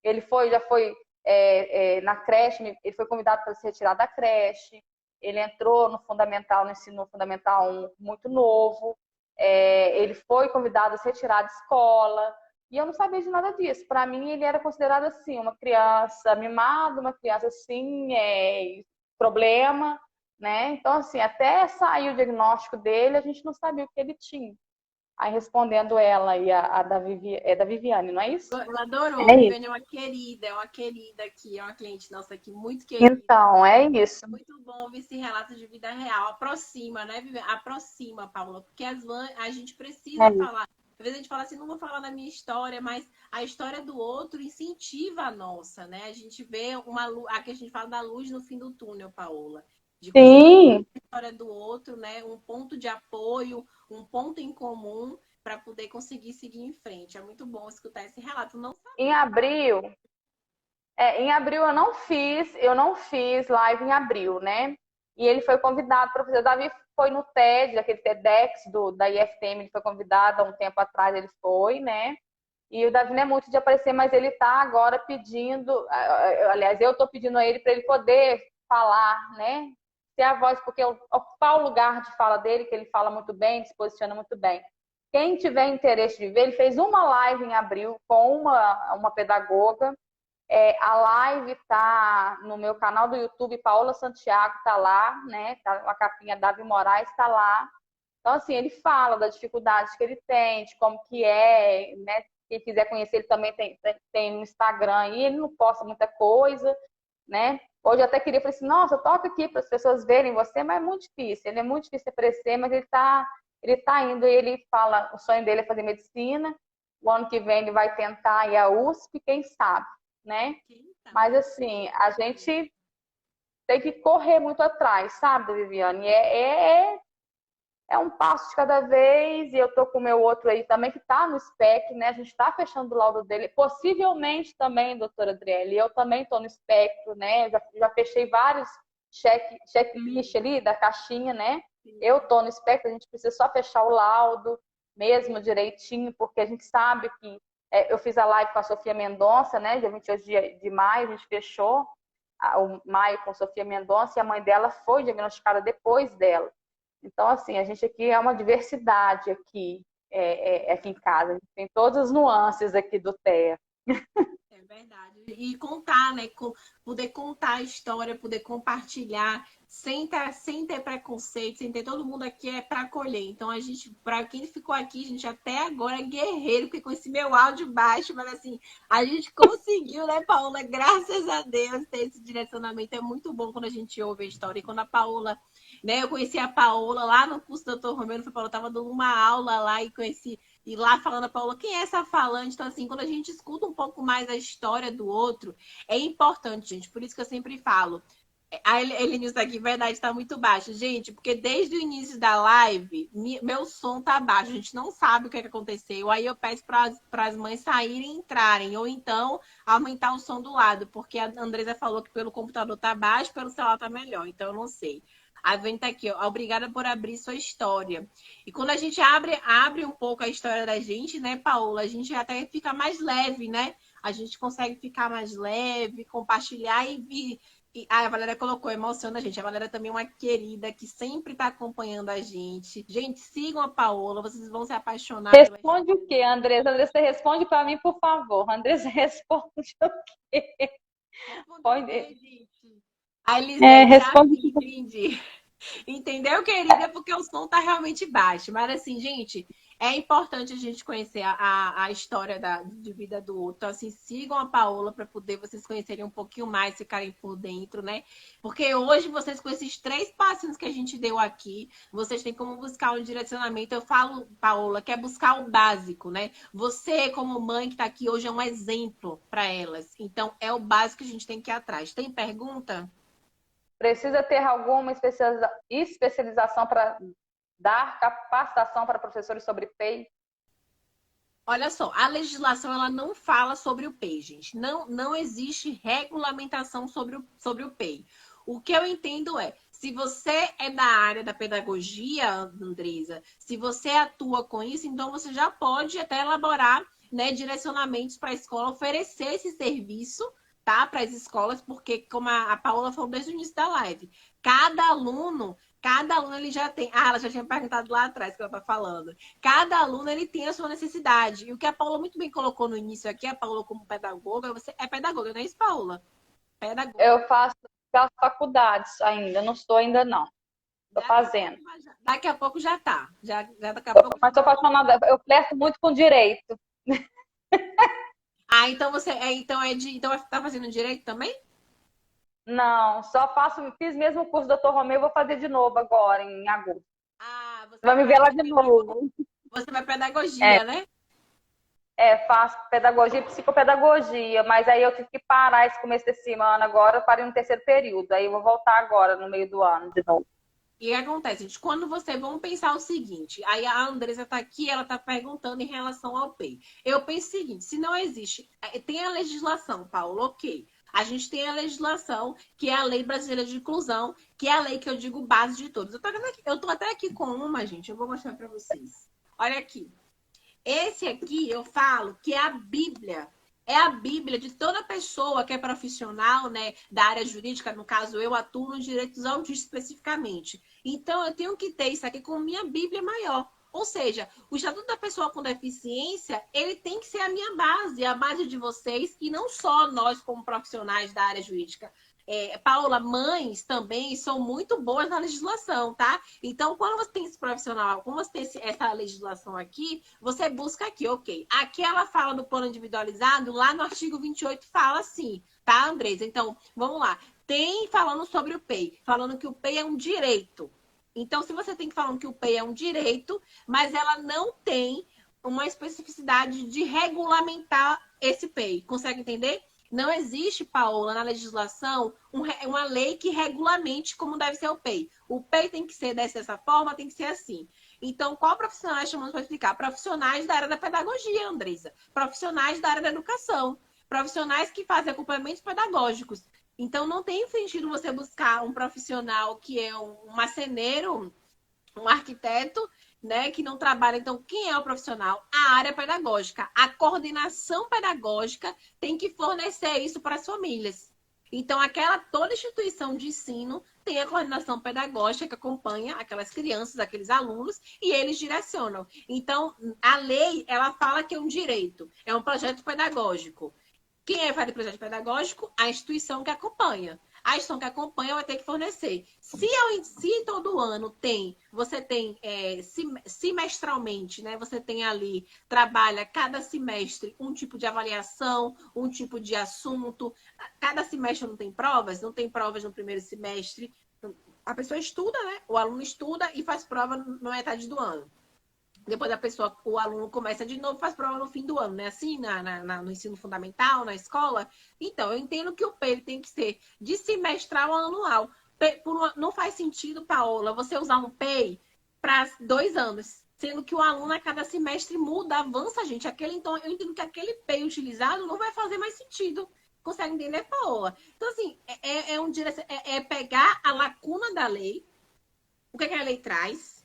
Ele já foi na creche, ele foi convidado para se retirar da creche, ele entrou no fundamental, no ensino fundamental 1, muito novo, ele foi convidado a se retirar da escola, e eu não sabia de nada disso. Para mim, ele era considerado assim, uma criança mimada, uma criança assim, problema, né? Então, assim, até sair o diagnóstico dele, a gente não sabia o que ele tinha. Aí, respondendo ela e a da Viviane, não é isso? Ela adorou. É isso. Viviane é uma querida aqui, é uma cliente nossa aqui, muito querida. Então, é isso. Muito bom ver esse relato de vida real. Aproxima, né, Viviane? Aproxima, Paula, porque a gente precisa falar. Às vezes a gente fala assim, não vou falar da minha história, mas a história do outro incentiva a nossa, né? A gente vê aqui a gente fala da luz no fim do túnel, Paola. De Sim. a história do outro, né? Um ponto de apoio, um ponto em comum para poder conseguir seguir em frente. É muito bom escutar esse relato. Não Em abril, eu não fiz live em abril, né? E ele foi convidado para fazer. O Davi foi no TED, aquele TEDx da IFTM, ele foi convidado há um tempo atrás, ele foi, né? E o Davi não é muito de aparecer, mas ele está agora pedindo, aliás, eu estou pedindo a ele para ele poder falar, né? Ter a voz, porque ocupar o lugar de fala dele, que ele fala muito bem, se posiciona muito bem. Quem tiver interesse de ver, ele fez uma live em abril com uma pedagoga. A live está no meu canal do YouTube, Paola Santiago está lá, né? Tá, a capinha Davi Moraes está lá. Então, assim, ele fala das dificuldades que ele tem, de como que é, né? Quem quiser conhecer, ele também tem no Instagram, e ele não posta muita coisa, né? Hoje eu até queria falar assim, nossa, toca aqui para as pessoas verem você, mas é muito difícil, ele é muito difícil aparecer, mas ele tá indo, e ele fala, o sonho dele é fazer medicina, o ano que vem ele vai tentar ir à USP, quem sabe, né? Mas assim, a gente tem que correr muito atrás, sabe, Viviane? É um passo de cada vez, e eu tô com o meu outro aí também, que tá no SPEC, né? A gente tá fechando o laudo dele, possivelmente também, doutora Adriele, eu também tô no espectro, né? Já fechei vários checklist ali da caixinha, né? Eu tô no espectro, a gente precisa só fechar o laudo mesmo direitinho, porque a gente sabe que eu fiz a live com a Sofia Mendonça, né? Dia 28 de maio, a gente fechou o maio com a Sofia Mendonça, e a mãe dela foi diagnosticada depois dela. Então, assim, a gente aqui é uma diversidade aqui em casa. A gente tem todas as nuances aqui do TEA. É verdade. E contar, né? Poder contar a história, poder compartilhar, sem ter preconceito, sem ter todo mundo aqui é para acolher. Então, a gente, para quem ficou aqui, a gente até agora é guerreiro, porque com esse meu áudio baixo, mas assim, a gente conseguiu, né, Paola? Graças a Deus, ter esse direcionamento. É muito bom quando a gente ouve a história. E quando a Paola, né, eu conheci a Paola lá no curso do Dr. Romero, a Paola estava dando uma aula lá e conheci. E lá falando a Paula, quem é essa falante? Então, assim, quando a gente escuta um pouco mais a história do outro, é importante, gente. Por isso que eu sempre falo. A Elenilson está aqui, verdade, está muito baixo. Gente, porque desde o início da live, meu som tá baixo. A gente não sabe o que aconteceu. Aí eu peço para as mães saírem e entrarem. Ou então, aumentar o som do lado. Porque a Andresa falou que pelo computador tá baixo, pelo celular tá melhor. Então, eu não sei. A Vânia tá aqui, ó. Obrigada por abrir sua história. E quando a gente abre um pouco a história da gente, né, Paola? A gente até fica mais leve, né? A gente consegue ficar mais leve, compartilhar a Valéria colocou, emociona a gente. A Valéria também é uma querida que sempre está acompanhando a gente. Gente, sigam a Paola, vocês vão se apaixonar pela Responde o quê, Andressa? Andressa, você responde para mim, por favor. Andressa, responde o quê? Responde o Pode... quê, gente? A Elisete, responde. entendi. Entendeu, querida? Porque o som tá realmente baixo. Mas assim, gente, é importante a gente conhecer a história de vida do outro. Então, assim, sigam a Paola para poder vocês conhecerem um pouquinho mais, ficarem por dentro, né? Porque hoje vocês, com esses 3 passinhos que a gente deu aqui, vocês têm como buscar um direcionamento. Eu falo, Paola, que é buscar o básico, né? Você, como mãe que tá aqui hoje, é um exemplo para elas. Então, é o básico que a gente tem que ir atrás. Tem pergunta? Precisa ter alguma especialização para dar capacitação para professores sobre PEI? Olha só, a legislação ela não fala sobre o PEI, gente. Não existe regulamentação sobre o PEI. O que eu entendo é, se você é da área da pedagogia, Andresa, se você atua com isso, então você já pode até elaborar, né, direcionamentos para a escola, oferecer esse serviço, tá, para as escolas, porque, como a Paola falou desde o início da live, cada aluno ele já tem. Ah, ela já tinha perguntado lá atrás que ela tá falando. Cada aluno ele tem a sua necessidade. E o que a Paula muito bem colocou no início aqui, a Paula como pedagoga, você é pedagoga, não é isso, Paula? Pedagoga. Eu faço faculdades ainda, não estou ainda não. Estou fazendo. Daqui a pouco já tá. Já daqui a pouco. Mas estou apaixonada, eu flerto muito com direito. Ah, então você então vai estar fazendo direito também? Não, só fiz mesmo o curso do Dr. Romeu, vou fazer de novo agora, em agosto. Ah, você Vai me ver lá de novo. Você vai pedagogia, né? Faço pedagogia e psicopedagogia, mas aí eu tive que parar esse começo desse ano agora, eu parei no terceiro período, aí eu vou voltar agora, no meio do ano, de novo. E o que acontece, gente? Quando você... Vamos pensar o seguinte. Aí a Andresa tá aqui, ela tá perguntando em relação ao PEI. Eu penso o seguinte, se não existe... Tem a legislação, Paulo, ok. A gente tem a legislação, que é a Lei Brasileira de Inclusão, que é a lei que eu digo base de todos. Eu tô até aqui com uma, gente, eu vou mostrar para vocês. Olha aqui. Esse aqui eu falo que é a Bíblia. É a Bíblia de toda pessoa que é profissional, né, da área jurídica. No caso, eu atuo nos direitos autistas especificamente. Então, eu tenho que ter isso aqui como minha Bíblia maior. Ou seja, o Estatuto da Pessoa com Deficiência, ele tem que ser a minha base, a base de vocês, e não só nós como profissionais da área jurídica. Paula, mães também são muito boas na legislação, tá? Então, quando você tem esse profissional, quando você tem essa legislação aqui, você busca aqui, ok. Aqui ela fala do plano individualizado, lá no artigo 28 fala assim, tá, Andresa? Então, vamos lá. Tem falando sobre o PEI, falando que o PEI é um direito. Então, se você tem que falar que o PEI é um direito, mas ela não tem uma especificidade de regulamentar esse PEI. Consegue entender? Não existe, Paola, na legislação, uma lei que regulamente como deve ser o PEI. O PEI tem que ser dessa forma, tem que ser assim. Então, qual profissionais chamamos para explicar? Profissionais da área da pedagogia, Andresa. Profissionais da área da educação. Profissionais que fazem acompanhamentos pedagógicos. Então, não tem sentido você buscar um profissional que é um marceneiro, um arquiteto, né, que não trabalha. Então, quem é o profissional? A área pedagógica. A coordenação pedagógica tem que fornecer isso para as famílias. Então, toda instituição de ensino tem a coordenação pedagógica que acompanha aquelas crianças, aqueles alunos, e eles direcionam. Então, a lei, ela fala que é um direito, é um projeto pedagógico. Quem é faz o projeto pedagógico? A instituição que acompanha. A instituição que acompanha vai ter que fornecer. Se todo ano você tem semestralmente, né? Você tem ali, trabalha cada semestre um tipo de avaliação, um tipo de assunto. Cada semestre não tem provas no primeiro semestre. A pessoa estuda, né? O aluno estuda e faz prova na metade do ano. Depois o aluno começa de novo, faz prova no fim do ano, né? Assim, no ensino fundamental, na escola. Então, eu entendo que o PEI tem que ser de semestral a anual. Não faz sentido, Paola, você usar um PEI para 2 anos, sendo que o aluno a cada semestre muda, avança, gente. Então, eu entendo que aquele PEI utilizado não vai fazer mais sentido. Consegue entender, Paola? Então, assim, é pegar a lacuna da lei, o que a lei traz.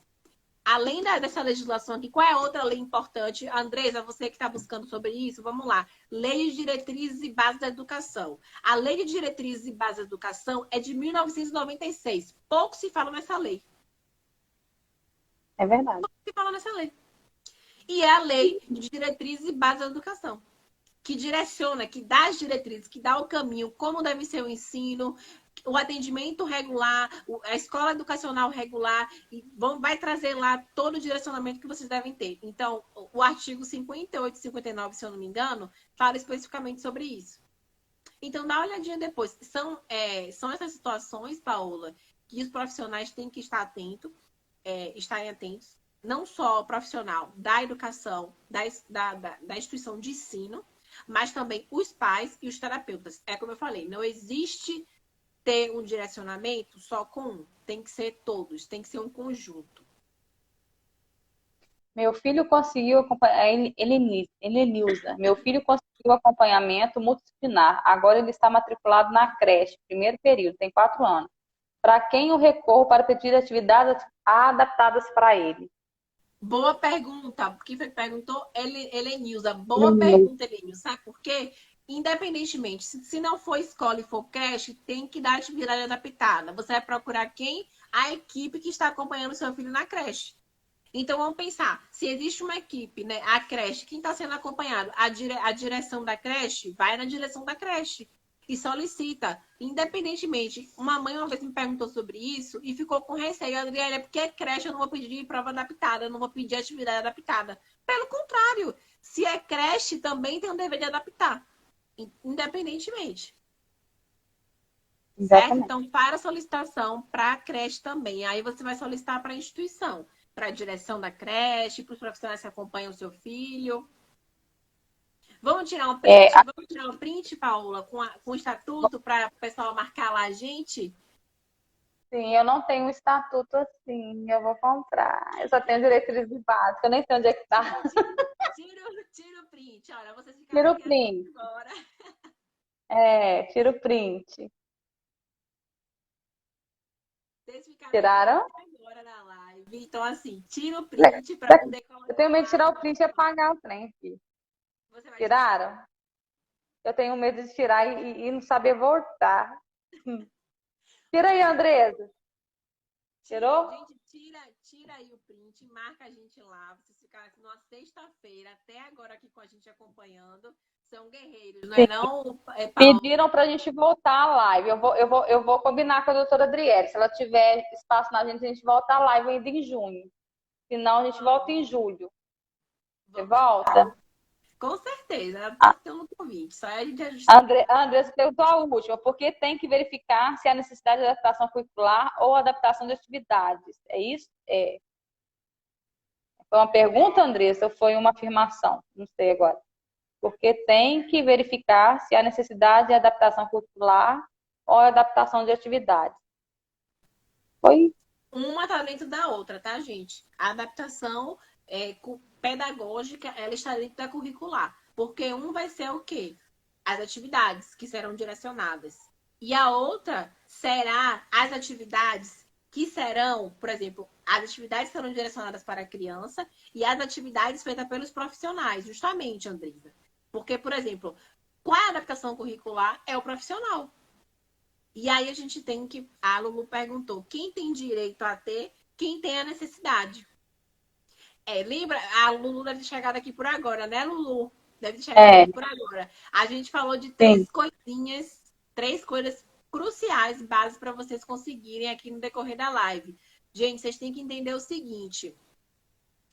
Além dessa legislação aqui, qual é a outra lei importante? Andresa, você que está buscando sobre isso, vamos lá. Lei de Diretrizes e Bases da Educação. A Lei de Diretrizes e Bases da Educação é de 1996. Pouco se fala nessa lei. É verdade. Pouco se fala nessa lei. E é a Lei de Diretrizes e Bases da Educação, que direciona, que dá as diretrizes, que dá o caminho, como deve ser o ensino, o atendimento regular, a escola educacional regular, e vai trazer lá todo o direcionamento que vocês devem ter. Então, o artigo 58 e 59, se eu não me engano, fala especificamente sobre isso. Então, dá uma olhadinha depois. São essas situações, Paola, que os profissionais têm que estar estarem atentos, não só o profissional da educação, da instituição de ensino, mas também os pais e os terapeutas. É como eu falei, não existe ter um direcionamento só com um. Tem que ser todos, tem que ser um conjunto. Meu filho conseguiu acompanhar, Helenilza, meu filho conseguiu acompanhamento multidisciplinar. Agora ele está matriculado na creche, primeiro período, tem 4 anos. Para quem eu recorro para pedir atividades adaptadas para ele? Boa pergunta. Quem foi que perguntou? Helenilza. Boa pergunta, Helenilza. Sabe por quê? Independentemente, se não for escola e for creche, tem que dar atividade adaptada. Você vai procurar quem? A equipe que está acompanhando seu filho na creche. Então, vamos pensar, se existe uma equipe, né, a creche, quem está sendo acompanhado? A direção da creche vai na direção da creche e solicita, independentemente. Uma mãe uma vez me perguntou sobre isso e ficou com receio. Adriana, é porque é creche, eu não vou pedir prova adaptada, eu não vou pedir atividade adaptada. Pelo contrário, se é creche, também tem o dever de adaptar, independentemente. Certo? Exatamente. Então, para a solicitação para a creche também. Aí você vai solicitar para a instituição, para a direção da creche, para os profissionais que acompanham o seu filho. Vamos tirar um print? Vamos tirar um print, Paula, com o estatuto para o pessoal marcar lá a gente? Sim, eu não tenho um estatuto assim, eu vou comprar. Eu só tenho diretrizes básicas, eu nem sei onde é que está. Tira o print, olha, vocês Tira ficaram o aqui print. agora. Tira o print. Vocês ficaram Tiraram? aqui agora na live. Então, assim, tira o print para poder Eu colocar tenho medo de lá. tirar o print e apagar o trem aqui. Você vai tirar? Tiraram? Eu tenho medo de tirar e não saber voltar. Tira aí, Andresa. Tirou? Gente, tira aí o print, marca a gente lá. Vocês ficaram assim, numa sexta-feira, até agora aqui com a gente acompanhando. São guerreiros, não é Sim. não, Paulo? Pediram para a gente voltar à live. Eu vou combinar com a doutora Adriele. Se ela tiver espaço na gente volta à live ainda em junho. Senão, a gente volta em julho. Você Vamos. volta? Com certeza, ela A tá tendo um convite. Só é a gente ajustar. Andressa perguntou a última, porque tem que verificar se há necessidade de adaptação curricular ou adaptação de atividades. É isso? Foi uma pergunta, Andressa, ou foi uma afirmação? Não sei agora. Porque tem que verificar se há necessidade de adaptação curricular ou adaptação de atividades. Foi? Uma tá dentro da outra, tá, gente? A adaptação pedagógica, ela está dentro da curricular. Porque um vai ser o quê? As atividades que serão direcionadas. E a outra será as atividades que serão, por exemplo, as atividades serão direcionadas para a criança e as atividades feitas pelos profissionais, justamente, Andresa. Porque, por exemplo, qual é a adaptação curricular? É o profissional. E aí a gente tem que. A Lulu perguntou: quem tem direito a ter, quem tem a necessidade? Lembra? A Lulu deve ter chegado aqui por agora, né, Lulu? Deve ter chegado aqui por agora. A gente falou de Sim. três coisas cruciais, básicas para vocês conseguirem aqui no decorrer da live. Gente, vocês têm que entender o seguinte: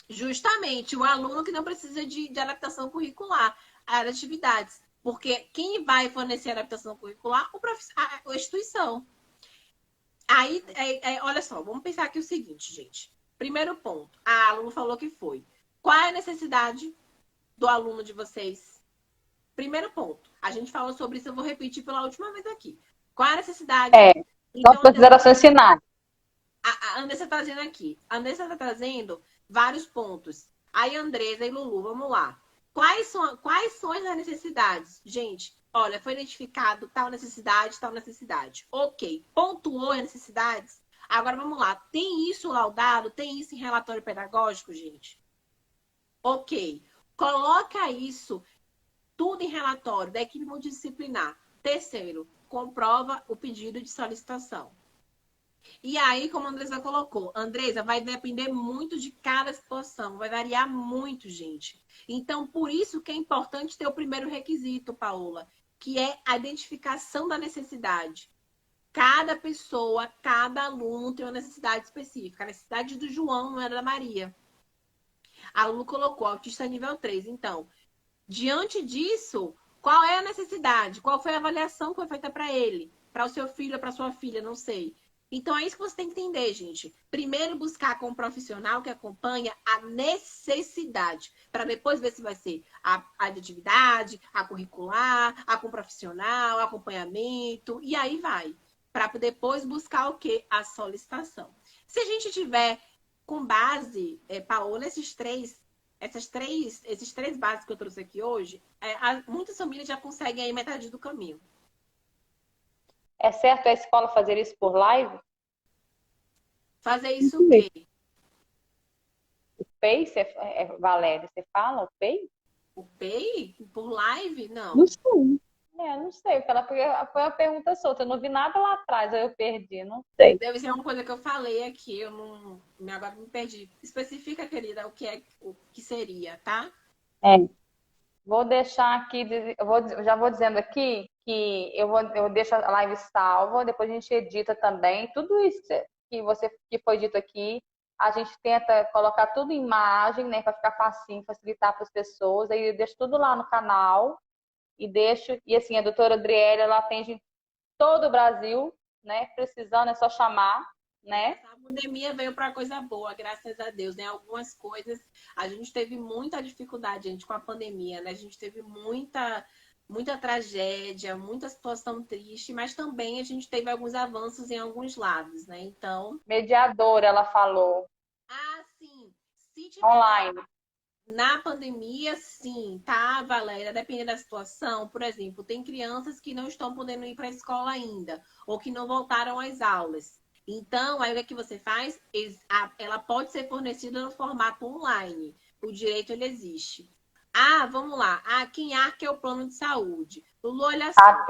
justamente o aluno que não precisa de adaptação curricular, as atividades. Porque quem vai fornecer a adaptação curricular? A instituição. Aí, olha só, vamos pensar aqui o seguinte, gente. Primeiro ponto, a aluno falou que foi. Qual é a necessidade do aluno de vocês? Primeiro ponto, a gente falou sobre isso, eu vou repetir pela última vez aqui. Qual é a necessidade? Então, considerações finais. A Andressa está trazendo aqui. A Andressa está trazendo vários pontos. Aí, Andresa e Lulu, vamos lá. Quais são as necessidades? Gente, olha, foi identificado tal necessidade, tal necessidade. Ok, pontuou as necessidades. Agora, vamos lá. Tem isso laudado? Tem isso em relatório pedagógico, gente? Ok. Coloca isso tudo em relatório da equipe multidisciplinar. Terceiro, comprova o pedido de solicitação. E aí, como a Andresa colocou, Andresa, vai depender muito de cada situação, vai variar muito, gente. Então, por isso que é importante ter o primeiro requisito, Paola, que é a identificação da necessidade. Cada pessoa, cada aluno tem uma necessidade específica. A necessidade do João não era da Maria. A aluno colocou autista nível 3. Então, diante disso, qual é a necessidade? Qual foi a avaliação que foi feita para ele? Para o seu filho ou para sua filha? Não sei. Então, é isso que você tem que entender, gente. Primeiro, buscar com um profissional que acompanha a necessidade, para depois ver se vai ser a de atividade, a curricular, a com profissional, acompanhamento, e aí vai. Para depois buscar o quê? A solicitação. Se a gente tiver com base, Paola, esses três bases que eu trouxe aqui hoje, muitas famílias já conseguem aí metade do caminho. É certo a escola fazer isso por live? Fazer isso o quê? O PEI, Valéria, você fala o PEI? O PEI? Por live? Não. Não sei. Não sei, porque foi uma pergunta solta. Eu não vi nada lá atrás, aí eu perdi, não sei. Deve ser uma coisa que eu falei aqui, eu não. Agora me perdi. Especifica, querida, o que seria, tá? Vou deixar aqui, já vou dizendo aqui que eu deixo a live salva, depois a gente edita também. Tudo isso que foi dito aqui, a gente tenta colocar tudo em imagem, né, para ficar facinho, facilitar para as pessoas. Aí eu deixo tudo lá no canal e assim, a doutora Adriele, ela atende todo o Brasil, né? Precisando é só chamar, né? A pandemia veio para coisa boa, graças a Deus, né? Algumas coisas a gente teve muita dificuldade, gente, com a pandemia, né? A gente teve muita tragédia, muita situação triste, mas também a gente teve alguns avanços em alguns lados, né? Então, Mediadora, ela falou. Sim. Se tiver Online. na pandemia, sim, tá, Valéria? Dependendo da situação, por exemplo, tem crianças que não estão podendo ir para a escola ainda, ou que não voltaram às aulas. Então, aí o que é que você faz? Ela pode ser fornecida no formato online. O direito, ele existe. Vamos lá. Quem arca é o plano de saúde. Lulu, olha só.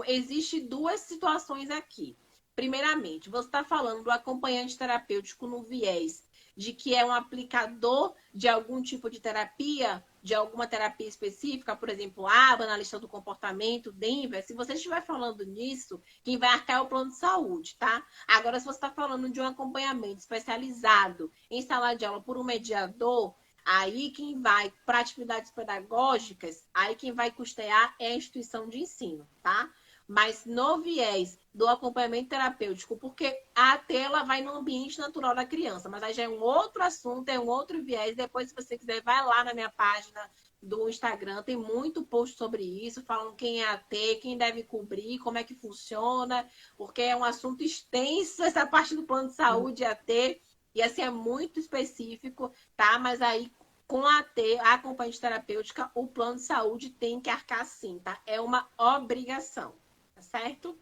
Existe duas situações aqui. Primeiramente, você está falando do acompanhante terapêutico no viés de que é um aplicador de algum tipo de terapia, de alguma terapia específica, por exemplo, aba na lista do comportamento, Denver. Se você estiver falando nisso, quem vai arcar é o plano de saúde, tá? Agora, se você está falando de um acompanhamento especializado em sala de aula por um mediador, aí quem vai para atividades pedagógicas, aí quem vai custear é a instituição de ensino, tá? Mas no viés do acompanhamento terapêutico, porque a tela vai no ambiente natural da criança, mas aí já é um outro assunto, é um outro viés. Depois, se você quiser, vai lá na minha página do Instagram, tem muito post sobre isso, falando quem é AT, quem deve cobrir, como é que funciona, porque é um assunto extenso essa parte do plano de saúde AT, e assim é muito específico, tá? Mas aí com a AT, a acompanhante terapêutica, o plano de saúde tem que arcar sim, tá? É uma obrigação. Certo?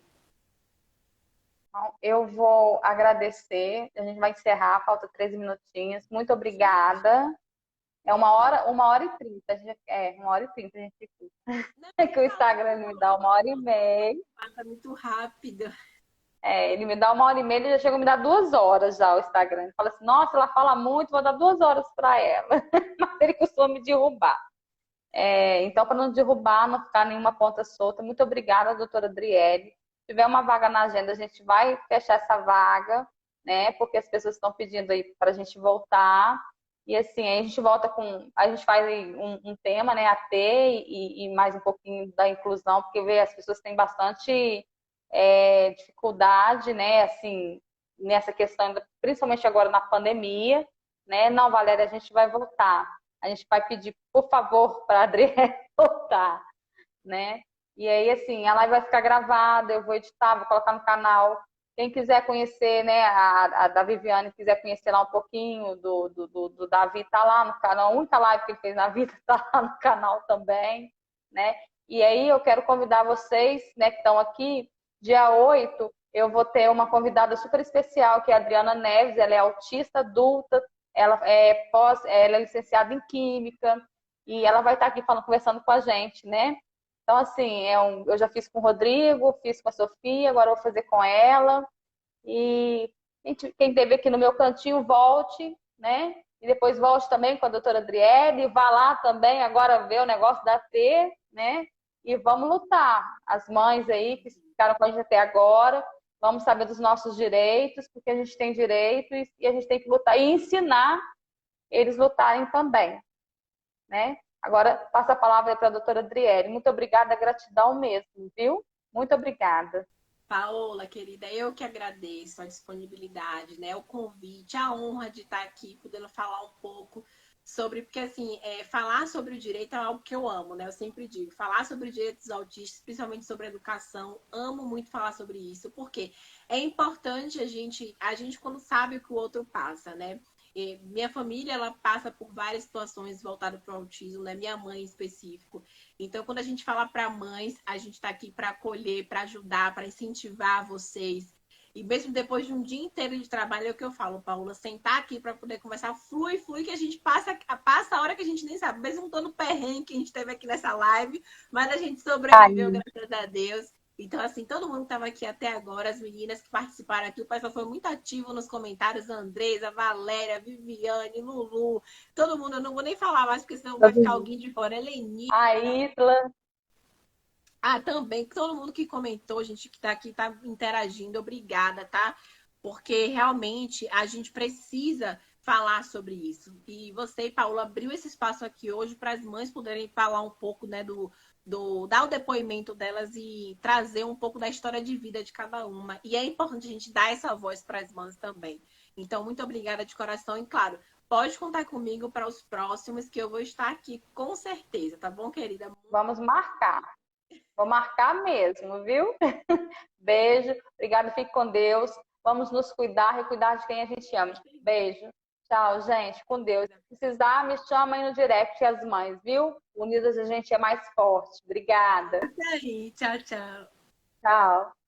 Eu vou agradecer. A gente vai encerrar, falta 13 minutinhos. Muito obrigada. É 1h30. Uma hora e 30 a gente fica. É que o Instagram me dá 1h30. Passa muito rápido. Ele me dá 1h30, ele já chegou a me dar 2 horas já o Instagram. Ele fala assim, nossa, ela fala muito, vou dar 2 horas para ela. Mas ele costuma me derrubar. Então, para não derrubar, não ficar nenhuma ponta solta, muito obrigada, doutora Adriele. Se tiver uma vaga na agenda, a gente vai fechar essa vaga, né? Porque as pessoas estão pedindo aí para a gente voltar. E assim, aí a gente volta a gente faz um tema, né? AT e mais um pouquinho da inclusão, porque as pessoas têm bastante dificuldade, né? Assim, nessa questão, principalmente agora na pandemia, né? Não, Valéria, a gente vai voltar. A gente vai pedir, por favor, para a Adriele voltar, né? E aí, assim, a live vai ficar gravada, eu vou editar, vou colocar no canal. Quem quiser conhecer, né, a da Viviane, quiser conhecer lá um pouquinho do Davi, tá lá no canal. A única live que ele fez na vida tá lá no canal também, né? E aí eu quero convidar vocês, né, que estão aqui, dia 8, eu vou ter uma convidada super especial, que é a Adriana Neves, ela é autista adulta, ela é licenciada em Química e ela vai estar aqui conversando com a gente, né? Então, assim, eu já fiz com o Rodrigo, fiz com a Sofia, agora eu vou fazer com ela. E quem teve aqui no meu cantinho, volte, né? E depois volte também com a doutora Adriele, vá lá também agora ver o negócio da T, né? E vamos lutar. As mães aí que ficaram com a gente até agora. Vamos saber dos nossos direitos, porque a gente tem direitos e a gente tem que lutar e ensinar eles lutarem também, né? Agora, passo a palavra para a doutora Adriele. Muito obrigada, gratidão mesmo, viu? Muito obrigada. Paola, querida, eu que agradeço a disponibilidade, né? O convite, a honra de estar aqui, podendo falar um pouco sobre, porque assim, falar sobre o direito é algo que eu amo, né? Eu sempre digo, falar sobre o direito dos autistas, principalmente sobre educação, amo muito falar sobre isso, porque é importante a gente quando sabe o que o outro passa, né? E minha família, ela passa por várias situações voltadas para o autismo, né? Minha mãe em específico. Então, quando a gente fala para mães, a gente está aqui para acolher, para ajudar, para incentivar vocês. E mesmo depois de um dia inteiro de trabalho, é o que eu falo, Paula, sentar aqui para poder conversar, flui, que a gente passa a hora que a gente nem sabe. Mesmo todo perrengue que a gente teve aqui nessa live, mas a gente sobreviveu, Aí, graças a Deus. Então, assim, todo mundo que estava aqui até agora, as meninas que participaram aqui, o pessoal foi muito ativo nos comentários, a Andresa, Valéria, a Viviane, Lulu, todo mundo, eu não vou nem falar mais, porque senão vai ficar alguém de fora. Eleni, a Isla, também, todo mundo que comentou, gente que está aqui, está interagindo, obrigada, tá? Porque realmente a gente precisa falar sobre isso. E você e Paula abriu esse espaço aqui hoje para as mães poderem falar um pouco, né, dar o depoimento delas e trazer um pouco da história de vida de cada uma. E é importante a gente dar essa voz para as mães também. Então, muito obrigada de coração. E, claro, pode contar comigo para os próximos, que eu vou estar aqui com certeza, tá bom, querida? vamos marcar. Vou marcar mesmo, viu? Beijo, obrigada, fique com Deus. Vamos nos cuidar e cuidar de quem a gente ama. Beijo. Tchau, gente, com Deus. Se precisar, me chama aí no direct as mães, viu? Unidas a gente é mais forte. Obrigada. Aí, tchau, tchau. Tchau.